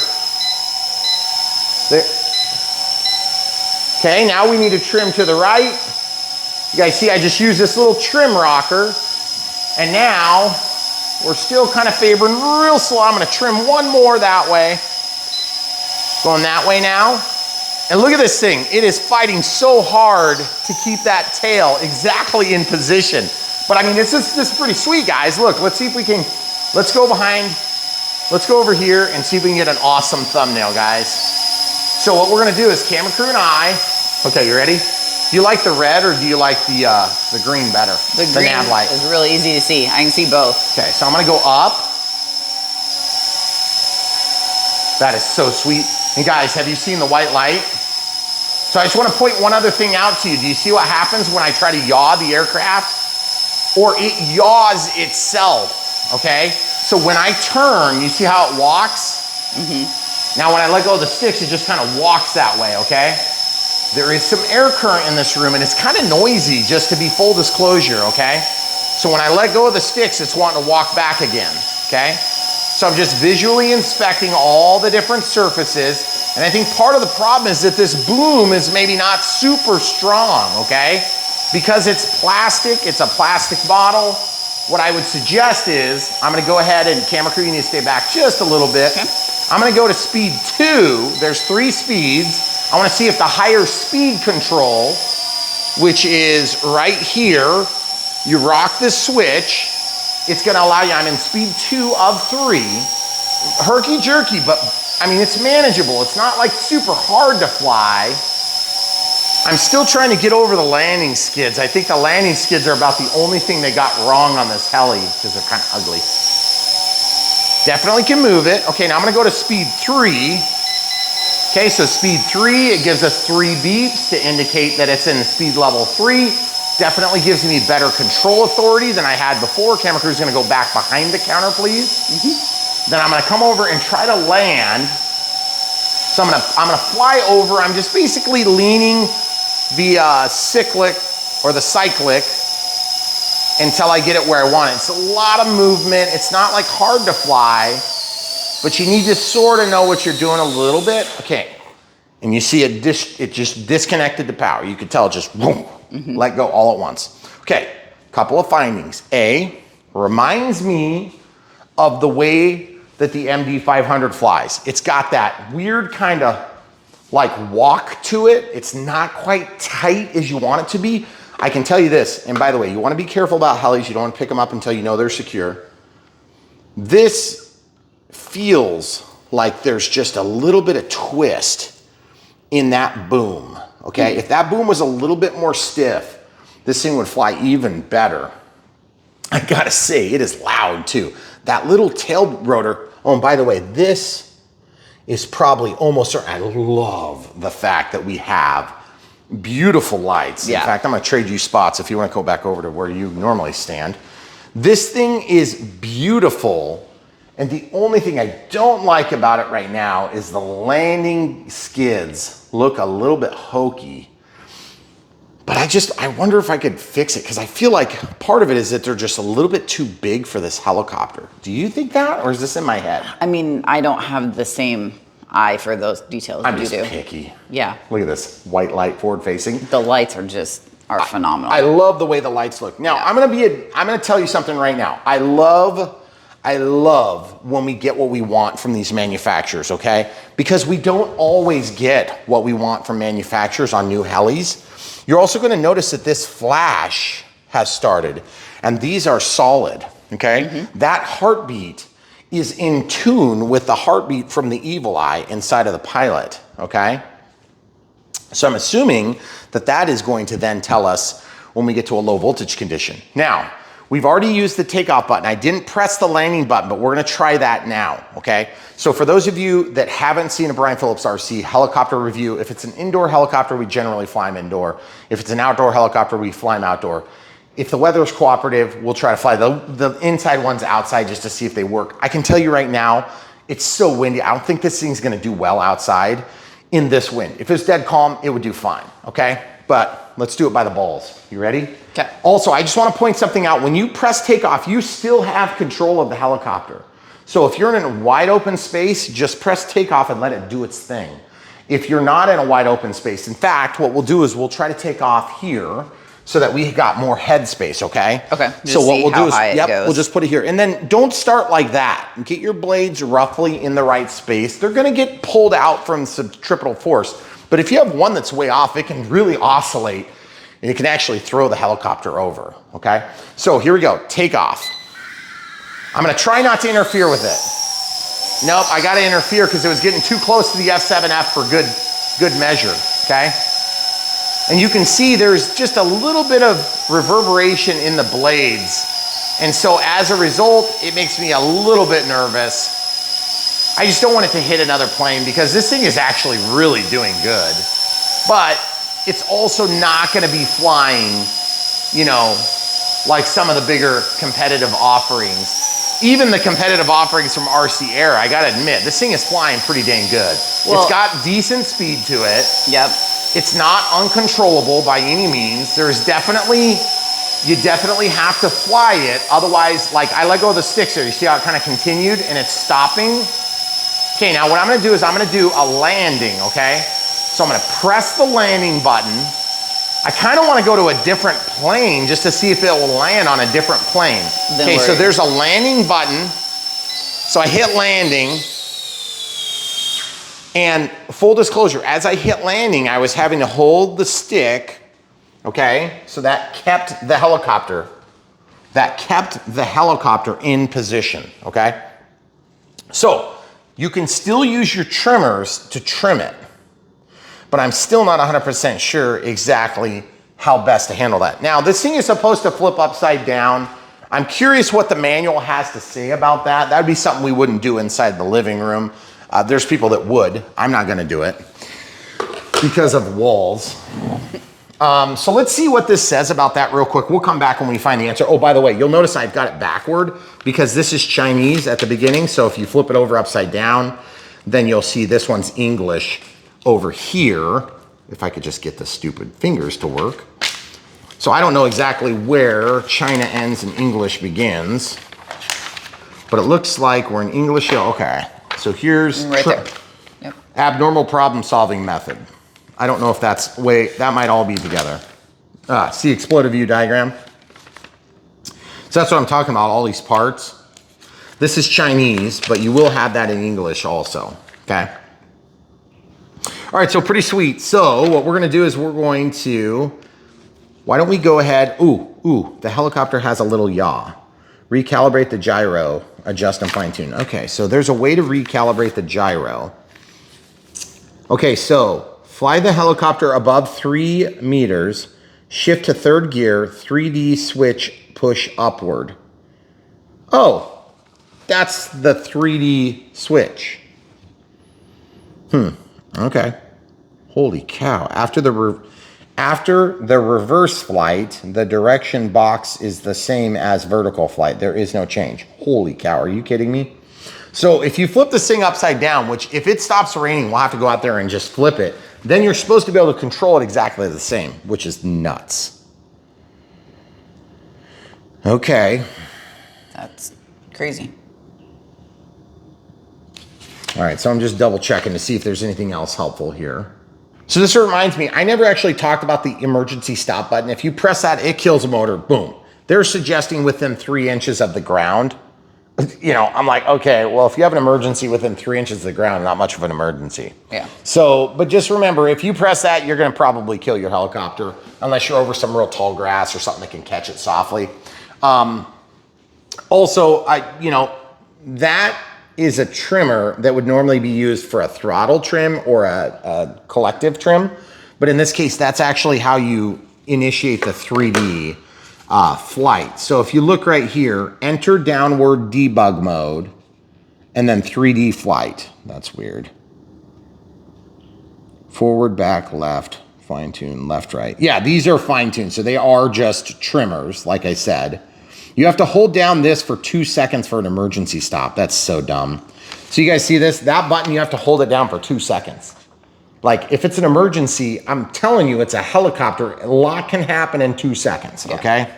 There. Okay, now we need to trim to the right. You guys see I just used this little trim rocker, and now we're still kind of favoring real slow. I'm gonna trim one more that way. Going that way now. And look at this thing. It is fighting so hard to keep that tail exactly in position. But I mean, this is pretty sweet, guys. Look, let's see if we can, let's go over here and see if we can get an awesome thumbnail, guys. So what we're gonna do is camera crew and I, okay, you ready? Do you like the red or do you like the green better? The green nav light is really easy to see. I can see both. Okay, so I'm gonna go up. That is so sweet. And guys, have you seen the white light? So I just wanna point one other thing out to you. Do you see what happens when I try to yaw the aircraft? Or it yaws itself, okay? So when I turn, you see how it walks? Mm-hmm. Now when I let go of the sticks, it just kind of walks that way, okay? There is some air current in this room and it's kind of noisy, just to be full disclosure, okay? So when I let go of the sticks, it's wanting to walk back again, okay? So I'm just visually inspecting all the different surfaces. And I think part of the problem is that this boom is maybe not super strong, okay? Because it's plastic, it's a plastic bottle. What I would suggest is, I'm gonna go ahead and camera crew, you need to stay back just a little bit. Okay. I'm gonna go to speed 2. There's 3 speeds. I wanna see if the higher speed control, which is right here, you rock this switch, it's gonna allow you, I'm in speed 2 of 3. Herky jerky, but I mean, it's manageable. It's not like super hard to fly. I'm still trying to get over the landing skids. I think the landing skids are about the only thing they got wrong on this heli because they're kind of ugly. Definitely can move it. Okay, now I'm gonna go to speed 3. Okay, so speed 3, it gives us 3 beeps to indicate that it's in speed level 3. Definitely gives me better control authority than I had before. Camera crew's gonna go back behind the counter, please. Mm-hmm. Then I'm gonna come over and try to land. So I'm gonna fly over. I'm just basically leaning the cyclic or the cyclic until I get it where I want it. It's a lot of movement. It's not like hard to fly, but you need to sort of know what you're doing a little bit. Okay, and you see it just disconnected the power. You could tell it just whoom, let go all at once. Okay, couple of findings. A, reminds me of the way that the MD500 flies. It's got that weird kind of like walk to it. It's not quite tight as you want it to be. I can tell you this, and by the way, you want to be careful about helis. You don't want to pick them up until you know they're secure. This feels like there's just a little bit of twist in that boom, okay? If that boom was a little bit more stiff, this thing would fly even better. I gotta say, it is loud too. That little tail rotor, oh, and by the way, this is probably almost, I love the fact that we have beautiful lights. Yeah. In fact, I'm gonna trade you spots if you wanna go back over to where you normally stand. This thing is beautiful, and the only thing I don't like about it right now is the landing skids look a little bit hokey. But I wonder if I could fix it, because I feel like part of it is that they're just a little bit too big for this helicopter. Do you think that, or is this in my head? I mean, I don't have the same eye for those details I'm you just do. picky. Yeah. Look at this white light forward facing. The lights are phenomenal. I love the way the lights look. Now, yeah. I'm gonna tell you something right now. I love when we get what we want from these manufacturers, okay? Because we don't always get what we want from manufacturers on new helis. You're also gonna notice that this flash has started, and these are solid, okay? Mm-hmm. That heartbeat is in tune with the heartbeat from the evil eye inside of the pilot, okay? So I'm assuming that that is going to then tell us when we get to a low voltage condition. Now, we've already used the takeoff button. I didn't press the landing button, but we're gonna try that now, okay? So for those of you that haven't seen a Brian Phillips RC helicopter review, if it's an indoor helicopter, we generally fly them indoor. If it's an outdoor helicopter, we fly them outdoor. If the weather is cooperative, we'll try to fly the inside ones outside just to see if they work. I can tell you right now, it's so windy. I don't think this thing's gonna do well outside in this wind. If it's dead calm, it would do fine, okay? But let's do it by the balls. You ready? Okay. Also, I just want to point something out. When you press takeoff, you still have control of the helicopter. So if you're in a wide open space, just press takeoff and let it do its thing. if you're not in a wide open space. In fact, what we'll do is we'll try to take off here so that we got more head space, okay? Okay. So what we'll do is, yep, we'll just put it here. And then don't start like that. Get your blades roughly in the right space. They're gonna get pulled out from centripetal force. But if you have one that's way off, it can really oscillate and it can actually throw the helicopter over, okay? So here we go, take off. I'm gonna try not to interfere with it. Nope, I gotta interfere because it was getting too close to the F7F for good measure, okay? And you can see there's just a little bit of reverberation in the blades. And so as a result, it makes me a little bit nervous. I just don't want it to hit another plane because this thing is actually really doing good. But it's also not gonna be flying, you know, like some of the bigger competitive offerings. Even the competitive offerings from RC Air, I gotta admit, this thing is flying pretty dang good. Well, it's got decent speed to it. Yep. It's not uncontrollable by any means. There's definitely, you definitely have to fly it. Otherwise, like I let go of the sticks here. You see how it kind of continued and it's stopping? Okay, now what I'm gonna do is I'm gonna do a landing, okay? So I'm gonna press the landing button. I kind of want to go to a different plane just to see if it will land on a different plane. Okay, so there's a landing button. So I hit landing. And full disclosure, as I hit landing, I was having to hold the stick, okay? So that kept the helicopter in position, okay? So you can still use your trimmers to trim it, but I'm still not 100% sure exactly how best to handle that. Now, this thing is supposed to flip upside down. I'm curious what the manual has to say about that. That would be something we wouldn't do inside the living room. There's people that would. I'm not gonna do it because of walls. So let's see what this says about that real quick. We'll come back when we find the answer. Oh, by the way, you'll notice I've got it backward because this is Chinese at the beginning. So if you flip it over upside down, then you'll see this one's English over here. If I could just get the stupid fingers to work. So I don't know exactly where China ends and English begins, but it looks like we're in English. Okay. So here's right there. Yep. Abnormal problem solving method. I don't know if that's that might all be together. See exploded view diagram. So that's what I'm talking about, all these parts. This is Chinese, but you will have that in English also, okay? All right, so pretty sweet. So what we're gonna do is we're going to, why don't we go ahead, the helicopter has a little yaw. Recalibrate the gyro, adjust and fine tune. Okay, so there's a way to recalibrate the gyro. Okay, so fly the helicopter above 3 meters, shift to third gear, 3D switch, push upward. Oh, that's the 3D switch. Okay. Holy cow. After the reverse flight, the direction box is the same as vertical flight. There is no change. Holy cow, are you kidding me? So if you flip this thing upside down, which if it stops raining, we'll have to go out there and just flip it, then you're supposed to be able to control it exactly the same, which is nuts. Okay. That's crazy. All right, so I'm just double checking to see if there's anything else helpful here. So this reminds me, I never actually talked about the emergency stop button. If you press that, it kills the motor, boom. They're suggesting within 3 inches of the ground. You know, I'm like, okay, well, if you have an emergency within 3 inches of the ground, not much of an emergency. Yeah. So, but just remember, if you press that, you're gonna probably kill your helicopter unless you're over some real tall grass or something that can catch it softly. Also, that is a trimmer that would normally be used for a throttle trim or a collective trim. But in this case, that's actually how you initiate the 3D flight. So if you look right here, enter downward debug mode and then 3D flight. That's weird. Forward, back, left, fine tune, left, right. Yeah, these are fine tuned. So they are just trimmers, like I said. You have to hold down this for 2 seconds for an emergency stop. That's so dumb. So you guys see this? That button, you have to hold it down for 2 seconds. Like if it's an emergency, I'm telling you, it's a helicopter. A lot can happen in 2 seconds, okay?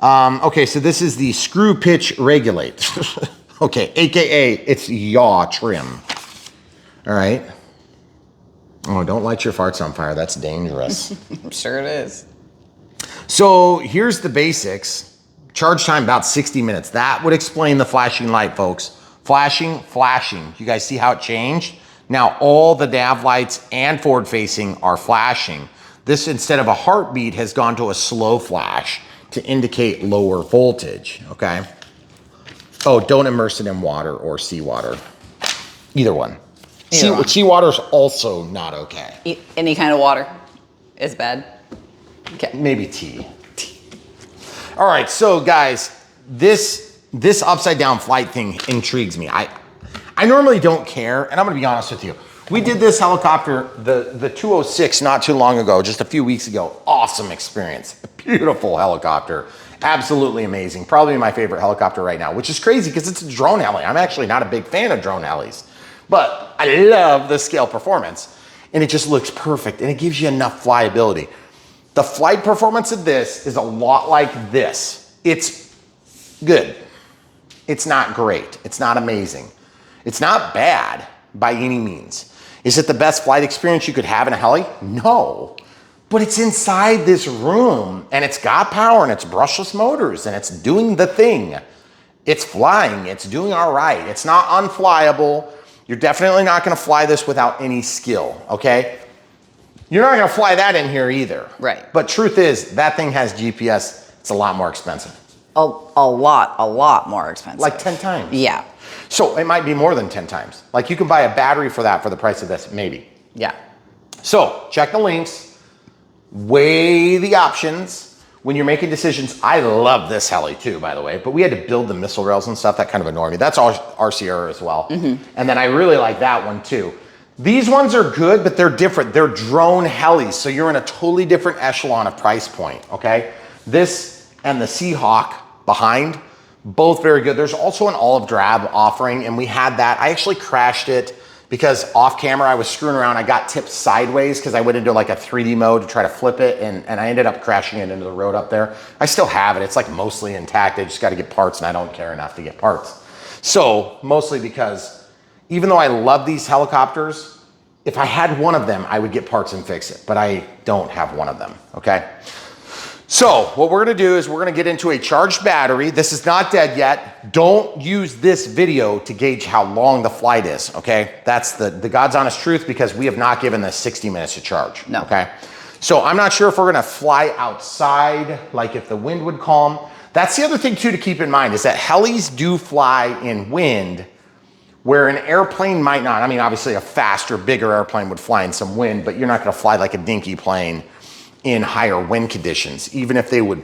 Okay, so this is the screw pitch regulate. Okay, AKA it's yaw trim. All right. Oh, don't light your farts on fire. That's dangerous. I'm sure it is. So here's the basics. Charge time about 60 minutes. That would explain the flashing light, folks. Flashing, flashing. You guys see how it changed? Now all the nav lights and forward facing are flashing. This, instead of a heartbeat, has gone to a slow flash to indicate lower voltage, okay? Oh, don't immerse it in water or seawater. Either one. Seawater is also not okay. Any kind of water is bad. Okay. Maybe tea. All right, so guys, this upside down flight thing intrigues me. I normally don't care, and I'm gonna be honest with you. We did this helicopter, the 206, not too long ago, just a few weeks ago. Awesome experience. Beautiful helicopter. Absolutely amazing. Probably my favorite helicopter right now, which is crazy because it's a drone heli. I'm actually not a big fan of drone helis, but I love the scale performance, and it just looks perfect, and it gives you enough flyability. The flight performance of this is a lot like this. It's good. It's not great. It's not amazing. It's not bad by any means. Is it the best flight experience you could have in a heli? No, but it's inside this room, and it's got power, and it's brushless motors, and it's doing the thing. It's flying, it's doing all right. It's not unflyable. You're definitely not gonna fly this without any skill, okay? You're not gonna fly that in here either. Right. But truth is, that thing has GPS. It's a lot more expensive. A lot more expensive. Like 10 times. Yeah. So it might be more than 10 times. Like you can buy a battery for that for the price of this, maybe. Yeah. So check the links, weigh the options when you're making decisions. I love this heli too, by the way, but we had to build the missile rails and stuff. That kind of annoyed me. That's all RCR as well. And then I really like that one too. These ones are good, but they're different. They're drone helis, so you're in a totally different echelon of price point, okay? This and the Seahawk behind, both very good. There's also an olive drab offering, and we had that. I actually crashed it because off camera I was screwing around. I got tipped sideways because I went into like a 3D mode to try to flip it, and I ended up crashing it into the road up there. I still have it. It's like mostly intact. I just got to get parts, and I don't care enough to get parts. So mostly because even though I love these helicopters, if I had one of them, I would get parts and fix it, but I don't have one of them, okay? So what we're gonna do is we're gonna get into a charged battery. This is not dead yet. Don't use this video to gauge how long the flight is, okay? That's the God's honest truth, because we have not given this 60 minutes to charge, no. Okay? So I'm not sure if we're gonna fly outside, like if the wind would calm. That's the other thing too to keep in mind, is that helis do fly in wind where an airplane might not. I mean, obviously a faster, bigger airplane would fly in some wind, but you're not gonna fly like a dinky plane in higher wind conditions. Even if they would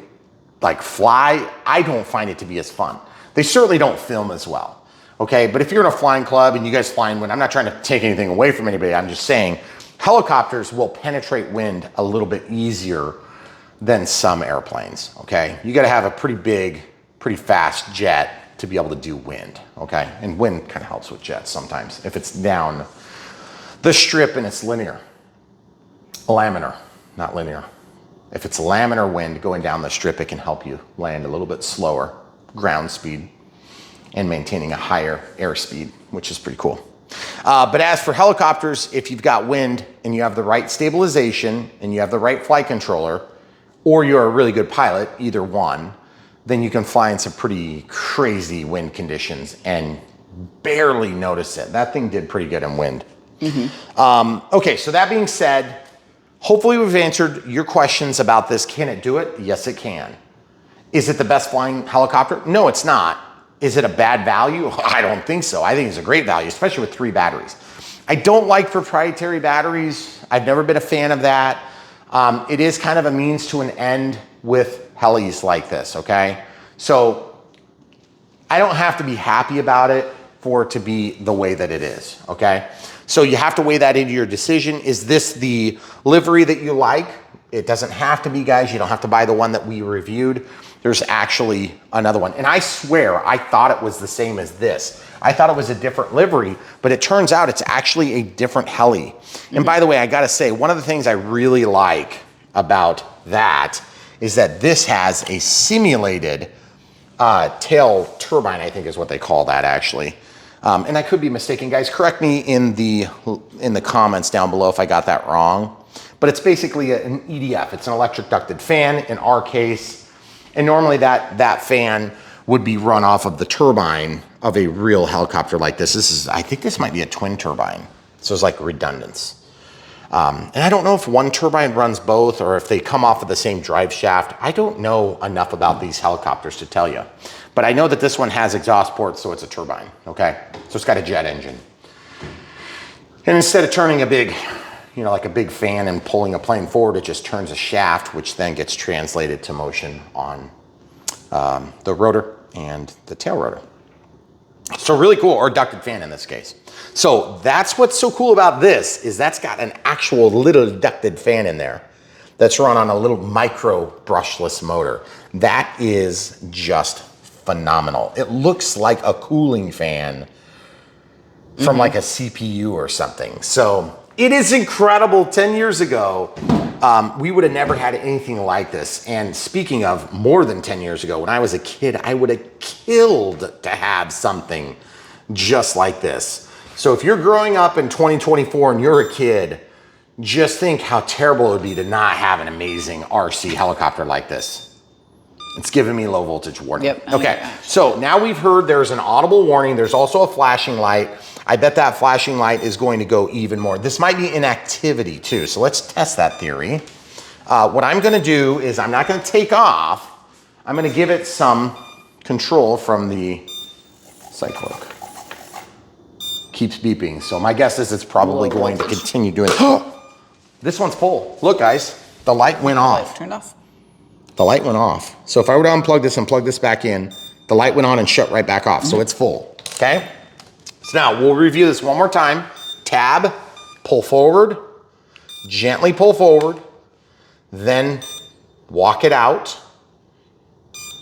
like fly, I don't find it to be as fun. They certainly don't film as well, okay? But if you're in a flying club and you guys fly in wind, I'm not trying to take anything away from anybody, I'm just saying helicopters will penetrate wind a little bit easier than some airplanes, okay? You gotta have a pretty big, pretty fast jet to be able to do wind, okay? And wind kind of helps with jets sometimes if it's down the strip and it's linear. Laminar, not linear. If it's laminar wind going down the strip, it can help you land a little bit slower ground speed and maintaining a higher airspeed, which is pretty cool. But as for helicopters, if you've got wind and you have the right stabilization and you have the right flight controller, or you're a really good pilot, either one, then you can fly in some pretty crazy wind conditions and barely notice it. That thing did pretty good in wind. Okay, so that being said, hopefully we've answered your questions about this. Can it do it? Yes, it can. Is it the best flying helicopter? No, it's not. Is it a bad value? I don't think so. I think it's a great value, especially with 3 batteries. I don't like proprietary batteries. I've never been a fan of that. It is kind of a means to an end with helis like this, okay? So I don't have to be happy about it for it to be the way that it is, okay? So you have to weigh that into your decision. Is this the livery that you like? It doesn't have to be, guys. You don't have to buy the one that we reviewed. There's actually another one. And I swear, I thought it was the same as this. I thought it was a different livery, but it turns out it's actually a different heli. And by the way, I gotta say, one of the things I really like about that is that this has a simulated tail turbine, I think is what they call that actually. And I could be mistaken, guys. Correct me in the comments down below if I got that wrong. But it's basically an EDF. It's an electric ducted fan in our case. And normally that fan would be run off of the turbine of a real helicopter like this. I think this might be a twin turbine. So it's like redundance. And I don't know if one turbine runs both or if they come off of the same drive shaft. I don't know enough about these helicopters to tell you. But I know that this one has exhaust ports, so it's a turbine, okay? So it's got a jet engine. And instead of turning a big, like a big fan and pulling a plane forward, it just turns a shaft, which then gets translated to motion on the rotor and the tail rotor. So really cool, or ducted fan in this case. So that's what's so cool about this, is that's got an actual little ducted fan in there that's run on a little micro brushless motor. That is just phenomenal. It looks like a cooling fan from like a CPU or something. So it is incredible. 10 years ago, we would have never had anything like this. And speaking of more than 10 years ago, when I was a kid, I would have killed to have something just like this. So if you're growing up in 2024 and you're a kid, just think how terrible it would be to not have an amazing RC helicopter like this. It's giving me low voltage warning. Yep. Okay, so now we've heard there's an audible warning. There's also a flashing light. I bet that flashing light is going to go even more. This might be inactivity too, so let's test that theory. What I'm gonna do is I'm not gonna take off. I'm gonna give it some control from the cycloc. Keeps beeping, so my guess is it's probably going to continue doing it. This one's full. Look guys, the light went off. Turned off. The light went off. So if I were to unplug this and plug this back in, the light went on and shut right back off. So it's full, okay? So now we'll review this one more time. Tab, pull forward, gently pull forward, then walk it out.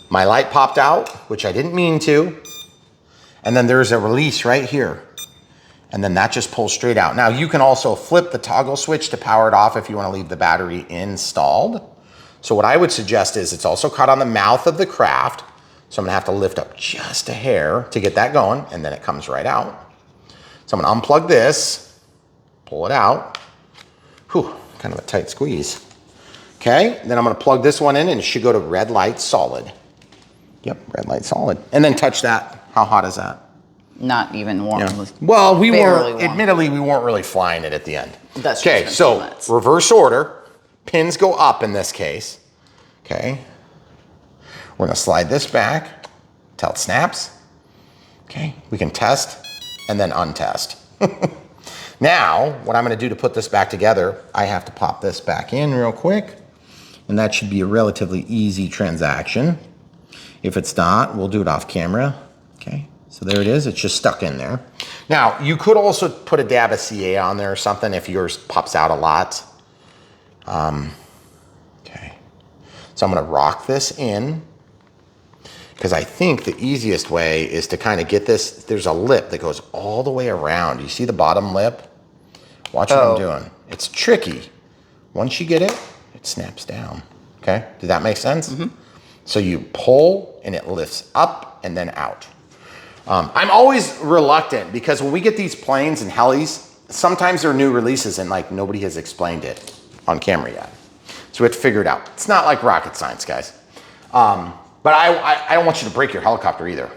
My light popped out, which I didn't mean to. And then there's a release right here. And then that just pulls straight out. Now you can also flip the toggle switch to power it off if you want to leave the battery installed. So what I would suggest is it's also caught on the mouth of the craft. So I'm gonna have to lift up just a hair to get that going, and then it comes right out. So I'm gonna unplug this, pull it out. Whew, kind of a tight squeeze. Okay, then I'm gonna plug this one in and it should go to red light solid. Yep, red light solid. And then touch that. How hot is that? Not even warm. Yeah. Well, we Barely weren't, warm. admittedly, we weren't really flying it at the end. That's okay, just so nuts. reverse order. Pins go up in this case. Okay. We're gonna slide this back till it snaps. Okay, we can test and then untest. Now, what I'm gonna do to put this back together, I have to pop this back in real quick, and that should be a relatively easy transaction. If it's not, we'll do it off camera. Okay, so there it is, it's just stuck in there. Now, you could also put a dab of CA on there or something if yours pops out a lot. Okay, so I'm gonna rock this in because I think the easiest way is to kind of get this. There's a lip that goes all the way around. You see the bottom lip? Watch what I'm doing. It's tricky. Once you get it, it snaps down. Okay, did that make sense? Mm-hmm. So you pull and it lifts up and then out. I'm always reluctant because when we get these planes and helis, sometimes they're new releases and like nobody has explained it on camera yet. So we have to figure it out. It's not like rocket science, guys. But I don't want you to break your helicopter either.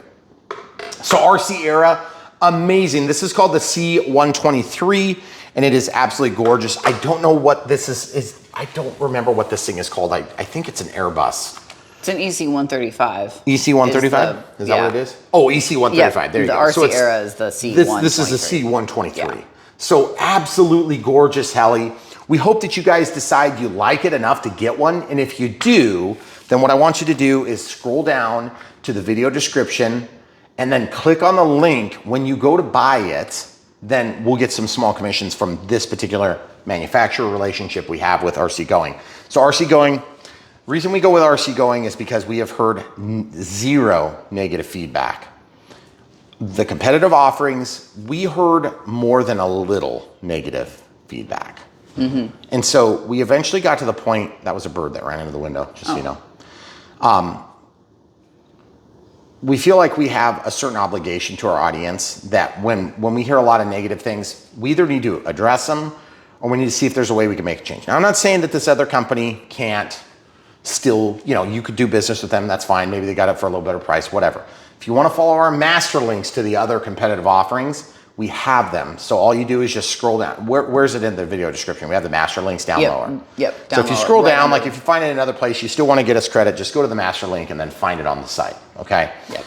So RC era, amazing. This is called the C123 and it is absolutely gorgeous. I don't know what this is. I don't remember what this thing is called. I think it's an Airbus. It's an EC135. EC135? Is that what it is? Oh, EC135. Yeah, there you go. The RC So era is the C123. This is the C123. Yeah. So absolutely gorgeous heli. We hope that you guys decide you like it enough to get one. And if you do, then what I want you to do is scroll down to the video description and then click on the link. When you go to buy it, then we'll get some small commissions from this particular manufacturer relationship we have with RC Going. So RC Going, reason we go with RC Going is because we have heard zero negative feedback. The competitive offerings, we heard more than a little negative feedback. Mm-hmm. And so we eventually got to the point, that was a bird that ran into the window, just so you know. we feel like we have a certain obligation to our audience that when we hear a lot of negative things, we either need to address them or we need to see if there's a way we can make a change. Now, I'm not saying that this other company can't still, you could do business with them, that's fine. Maybe they got it for a little better price, whatever. If you want to follow our master links to the other competitive offerings, we have them. So all you do is just scroll down. Where's it in the video description? We have the master links down lower. Yep. So if you scroll down, like if you find it in another place, you still want to get us credit, just go to the master link and then find it on the site, okay? Yep.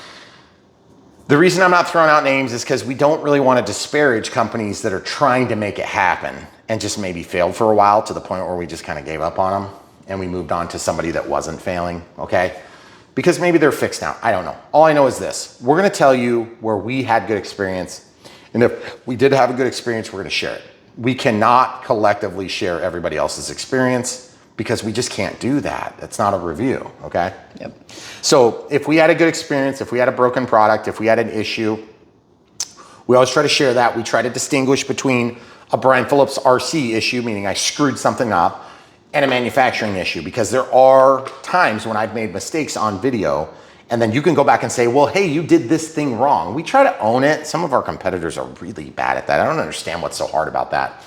The reason I'm not throwing out names is because we don't really want to disparage companies that are trying to make it happen and just maybe failed for a while to the point where we just kind of gave up on them and we moved on to somebody that wasn't failing, okay? Because maybe they're fixed now, I don't know. All I know is this, we're gonna tell you where we had good experience, and if we did have a good experience, we're gonna share it. We cannot collectively share everybody else's experience because we just can't do that. That's not a review, okay? Yep. So if we had a good experience, if we had a broken product, if we had an issue, we always try to share that. We try to distinguish between a Brian Phillips RC issue, meaning I screwed something up, and a manufacturing issue, because there are times when I've made mistakes on video and then you can go back and say, well, hey, you did this thing wrong. We try to own it. Some of our competitors are really bad at that. I don't understand what's so hard about that.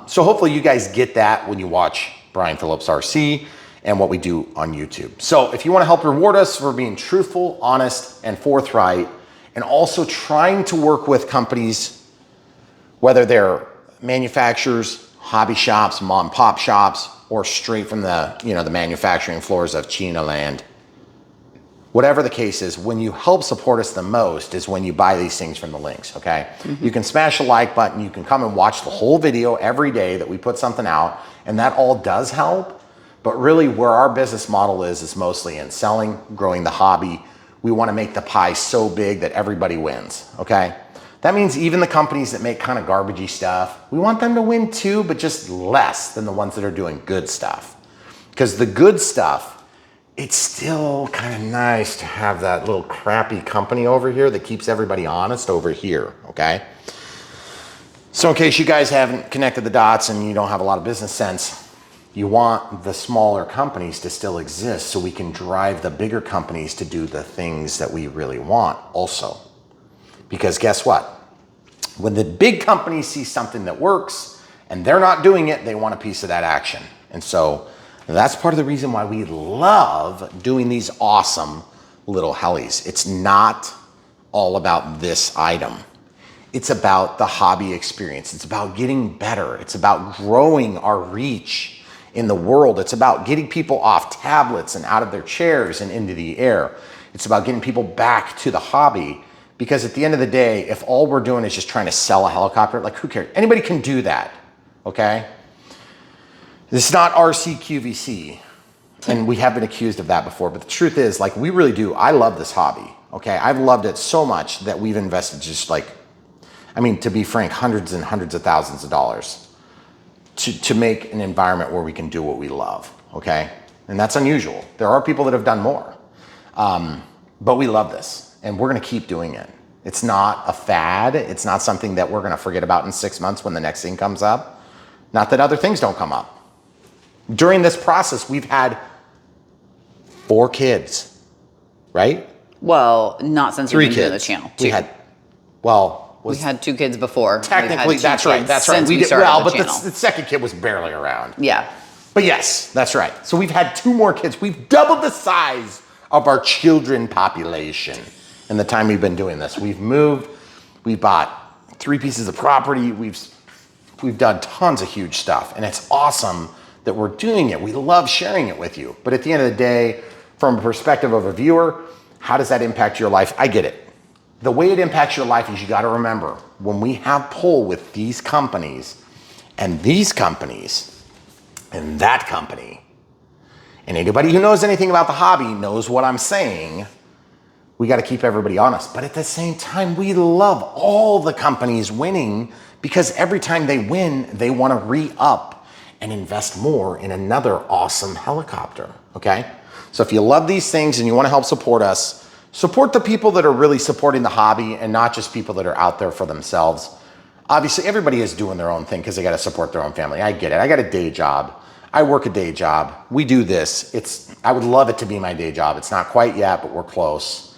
So hopefully you guys get that when you watch Brian Phillips RC and what we do on YouTube. So if you want to help reward us for being truthful, honest, and forthright, and also trying to work with companies, whether they're manufacturers, hobby shops, mom and pop shops, or straight from the, the manufacturing floors of China land. Whatever the case is, when you help support us the most is when you buy these things from the links, okay? Mm-hmm. You can smash the like button, you can come and watch the whole video every day that we put something out, and that all does help. But really where our business model is mostly in selling, growing the hobby. We want to make the pie so big that everybody wins, okay? That means even the companies that make kind of garbagey stuff, we want them to win too, but just less than the ones that are doing good stuff. Because the good stuff, it's still kind of nice to have that little crappy company over here that keeps everybody honest over here, okay? So in case you guys haven't connected the dots and you don't have a lot of business sense, you want the smaller companies to still exist so we can drive the bigger companies to do the things that we really want also. Because guess what? When the big companies see something that works and they're not doing it, they want a piece of that action. And so that's part of the reason why we love doing these awesome little helis. It's not all about this item. It's about the hobby experience. It's about getting better. It's about growing our reach in the world. It's about getting people off tablets and out of their chairs and into the air. It's about getting people back to the hobby. Because at the end of the day, if all we're doing is just trying to sell a helicopter, like who cares? Anybody can do that, okay? This is not RCQVC, and we have been accused of that before, but the truth is, like, we really do. I love this hobby, okay? I've loved it so much that we've invested just like, I mean, to be frank, hundreds and hundreds of thousands of dollars to make an environment where we can do what we love, okay? And that's unusual. There are people that have done more, but we love this, and we're gonna keep doing it. It's not a fad. It's not something that we're gonna forget about in 6 months when the next thing comes up. Not that other things don't come up. During this process, we've had 4 kids, right? Well, not since we've been doing the channel. 2. We had, well, we had 2 kids before. Technically, that's right. That's right. We did well, but the second kid was barely around. Yeah. But yes, that's right. So we've had 2 more kids. We've doubled the size of our children population in the time we've been doing this. We've moved. We bought 3 pieces of property. We've done tons of huge stuff, and it's awesome that we're doing it. We love sharing it with you. But at the end of the day, from a perspective of a viewer, how does that impact your life? I get it. The way it impacts your life is you got to remember, when we have pull with these companies and these companies and that company, and anybody who knows anything about the hobby knows what I'm saying, we got to keep everybody honest. But at the same time, we love all the companies winning, because every time they win, they want to re-up and invest more in another awesome helicopter, okay? So if you love these things and you want to help support us, support the people that are really supporting the hobby and not just people that are out there for themselves. Obviously, everybody is doing their own thing because they got to support their own family. I get it. I got a day job. I work a day job. We do this. I would love it to be my day job. It's not quite yet, but we're close.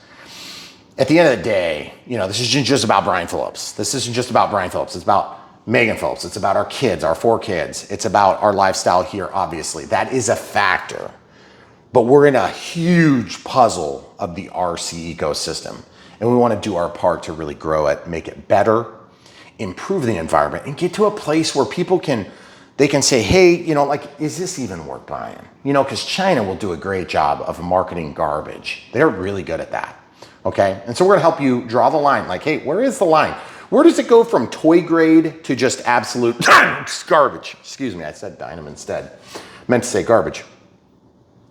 at the end of the day, you know, this isn't just about Brian Phillips. This isn't just about Brian Phillips. It's about Megan Phillips. It's about our kids, our 4 kids. It's about our lifestyle here, obviously. That is a factor. But we're in a huge puzzle of the RC ecosystem. And we want to do our part to really grow it, make it better, improve the environment, and get to a place where people can say, hey, you know, like, is this even worth buying? You know, because China will do a great job of marketing garbage. They're really good at that. Okay, and so we're gonna help you draw the line. Like, hey, where is the line? Where does it go from toy grade to just absolute garbage? Excuse me, I said dynam instead. Meant to say garbage.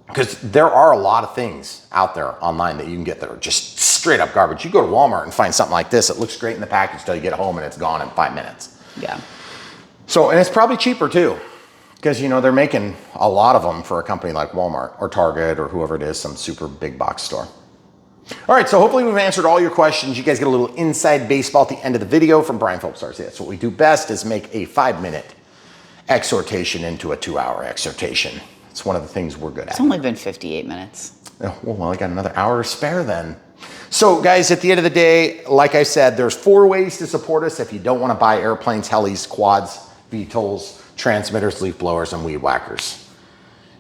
Because there are a lot of things out there online that you can get that are just straight up garbage. You go to Walmart and find something like this. It looks great in the package till you get home and it's gone in 5 minutes. Yeah. So, and it's probably cheaper too. Because, you know, they're making a lot of them for a company like Walmart or Target or whoever it is, some super big box store. All right, so hopefully we've answered all your questions. You guys get a little inside baseball at the end of the video from Brian Phillips RC. That's what we do best, is make a 5-minute exhortation into a 2-hour exhortation. It's one of the things we're good at. It's only been 58 minutes. Oh, well, I got another hour to spare then. So guys, at the end of the day, like I said, there's 4 ways to support us if you don't want to buy airplanes, helis, quads, VTOLs, transmitters, leaf blowers, and weed whackers.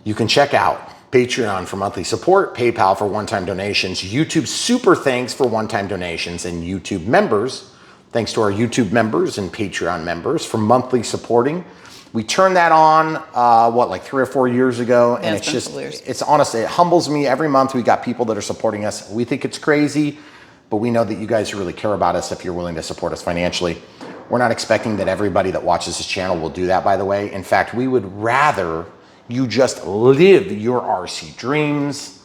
You can check out Patreon for monthly support, PayPal for one-time donations, YouTube super thanks for one-time donations, and YouTube members, thanks to our YouTube members and Patreon members for monthly supporting. We turned that on, like 3 or 4 years ago, and it's just, it's honestly, it humbles me every month. We got people that are supporting us. We think it's crazy, but we know that you guys really care about us if you're willing to support us financially. We're not expecting that everybody that watches this channel will do that, by the way. In fact, we would rather you just live your RC dreams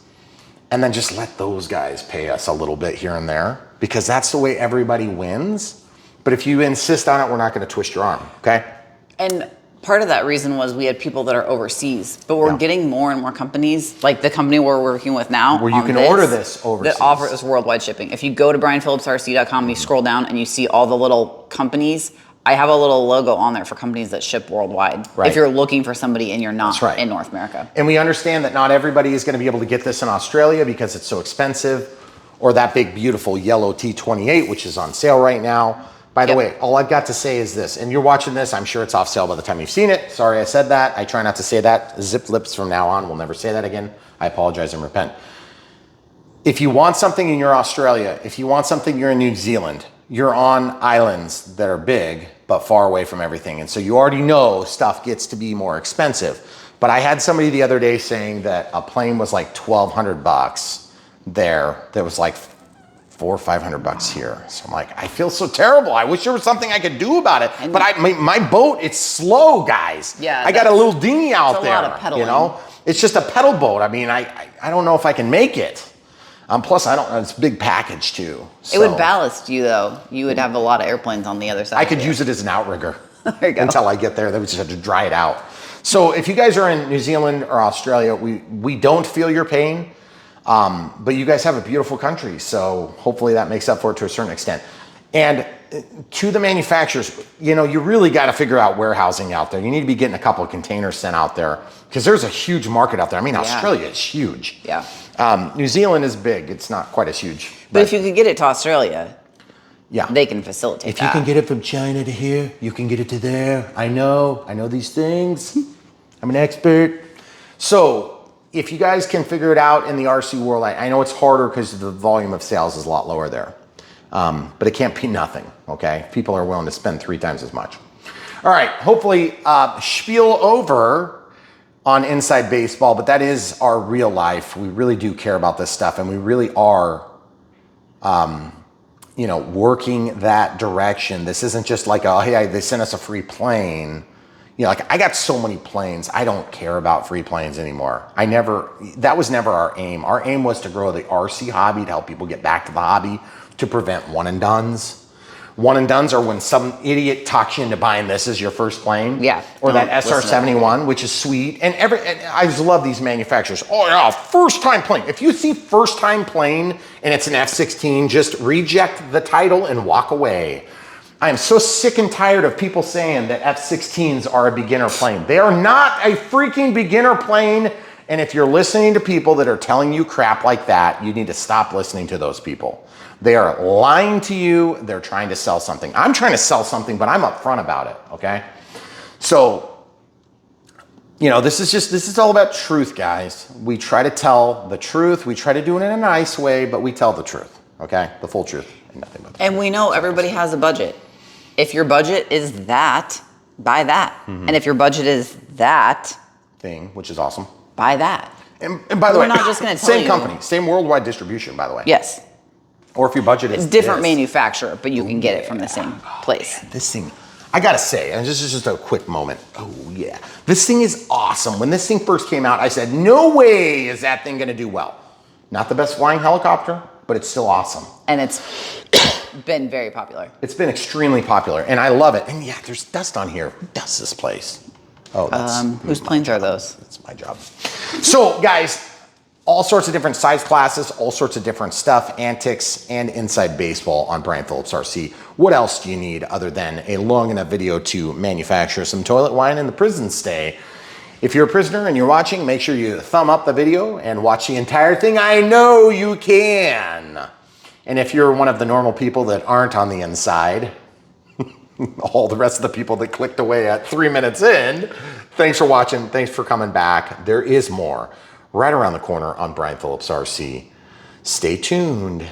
and then just let those guys pay us a little bit here and there, because that's the way everybody wins. But if you insist on it, we're not going to twist your arm, okay? And part of that reason was we had people that are overseas, but we're getting more and more companies, like the company we're working with now, where you can order this overseas, that offer us worldwide shipping. If you go to brianphillipsrc.com, you scroll down and you see all the little companies. I have a little logo on there for companies that ship worldwide. Right. If you're looking for somebody and you're not in North America. And we understand that not everybody is going to be able to get this in Australia because it's so expensive, or that big, beautiful yellow T28, which is on sale right now. By the way, all I've got to say is this, and you're watching this, I'm sure it's off sale by the time you've seen it. Sorry I said that. I try not to say that. Zip lips from now on. We'll never say that again. I apologize and repent. If you want something and you're Australia, if you want something, you're in New Zealand, you're on islands that are big, but far away from everything. And so you already know stuff gets to be more expensive. But I had somebody the other day saying that a plane was like $1,200 there. That was like $400 or $500 here. So I'm like, I feel so terrible. I wish there was something I could do about it. And but my boat, it's slow, guys. Yeah, I got a little dinghy out there. A lot of pedaling. You know, it's just a pedal boat. I mean, I don't know if I can make it. Plus, I don't know, it's a big package too. So. It would ballast you though. You would have a lot of airplanes on the other side. I could use it as an outrigger until I get there. Then we just have to dry it out. So if you guys are in New Zealand or Australia, we don't feel your pain, but you guys have a beautiful country. So hopefully that makes up for it to a certain extent. And to the manufacturers, you know, you really got to figure out warehousing out there. You need to be getting a couple of containers sent out there because there's a huge market out there. I mean, Australia is huge. Yeah. New Zealand is big. It's not quite as huge. But if you could get it to Australia, they can facilitate If you can get it from China to here, you can get it to there. I know these things. I'm an expert. So if you guys can figure it out in the RC world, I know it's harder because the volume of sales is a lot lower there. But it can't be nothing, okay? People are willing to spend 3 times as much. All right, hopefully spiel over on Inside Baseball, but that is our real life. We really do care about this stuff, and we really are, you know, working that direction. This isn't just like, oh, hey, they sent us a free plane. You know, like I got so many planes. I don't care about free planes anymore. That was never our aim. Our aim was to grow the RC hobby, to help people get back to the hobby, to prevent one and dones. One and dones are when some idiot talks you into buying this as your first plane. Yeah. Or that SR-71, which is sweet. And I just love these manufacturers. Oh yeah, first time plane. If you see first time plane and it's an F-16, just reject the title and walk away. I am so sick and tired of people saying that F-16s are a beginner plane. They are not a freaking beginner plane. And if you're listening to people that are telling you crap like that, you need to stop listening to those people. They are lying to you. They're trying to sell something. I'm trying to sell something, but I'm upfront about it, okay? So, you know, this is all about truth, guys. We try to tell the truth. We try to do it in a nice way, but we tell the truth, okay? The full truth and nothing but the truth. And we know everybody has a budget. If your budget is that, buy that. And if your budget is that thing, which is awesome, buy that. And by the way, we're not just going to tell same you. company, same worldwide distribution, by the way. Yes. Or if your budget is different this. manufacturer, but you can get it from the same place. This thing, I gotta say, and this is just a quick moment. Oh yeah, this thing is awesome. When this thing first came out, I said, no way is that thing gonna do well. Not the best flying helicopter, but it's still awesome. And it's been very popular. It's been extremely popular, and I love it. And yeah, there's dust on here. Who does this place? Oh, that's whose planes are those? That's my job. So guys, all sorts of different size classes, all sorts of different stuff, antics, and inside baseball on Brian Phillips RC. What else do you need other than a long enough video to manufacture some toilet wine in the prison stay? If you're a prisoner and you're watching, make sure you thumb up the video and watch the entire thing. I know you can. And if you're one of the normal people that aren't on the inside, all the rest of the people that clicked away at 3 minutes in, thanks for watching. Thanks for coming back. There is more right around the corner on Brian Phillips RC. Stay tuned.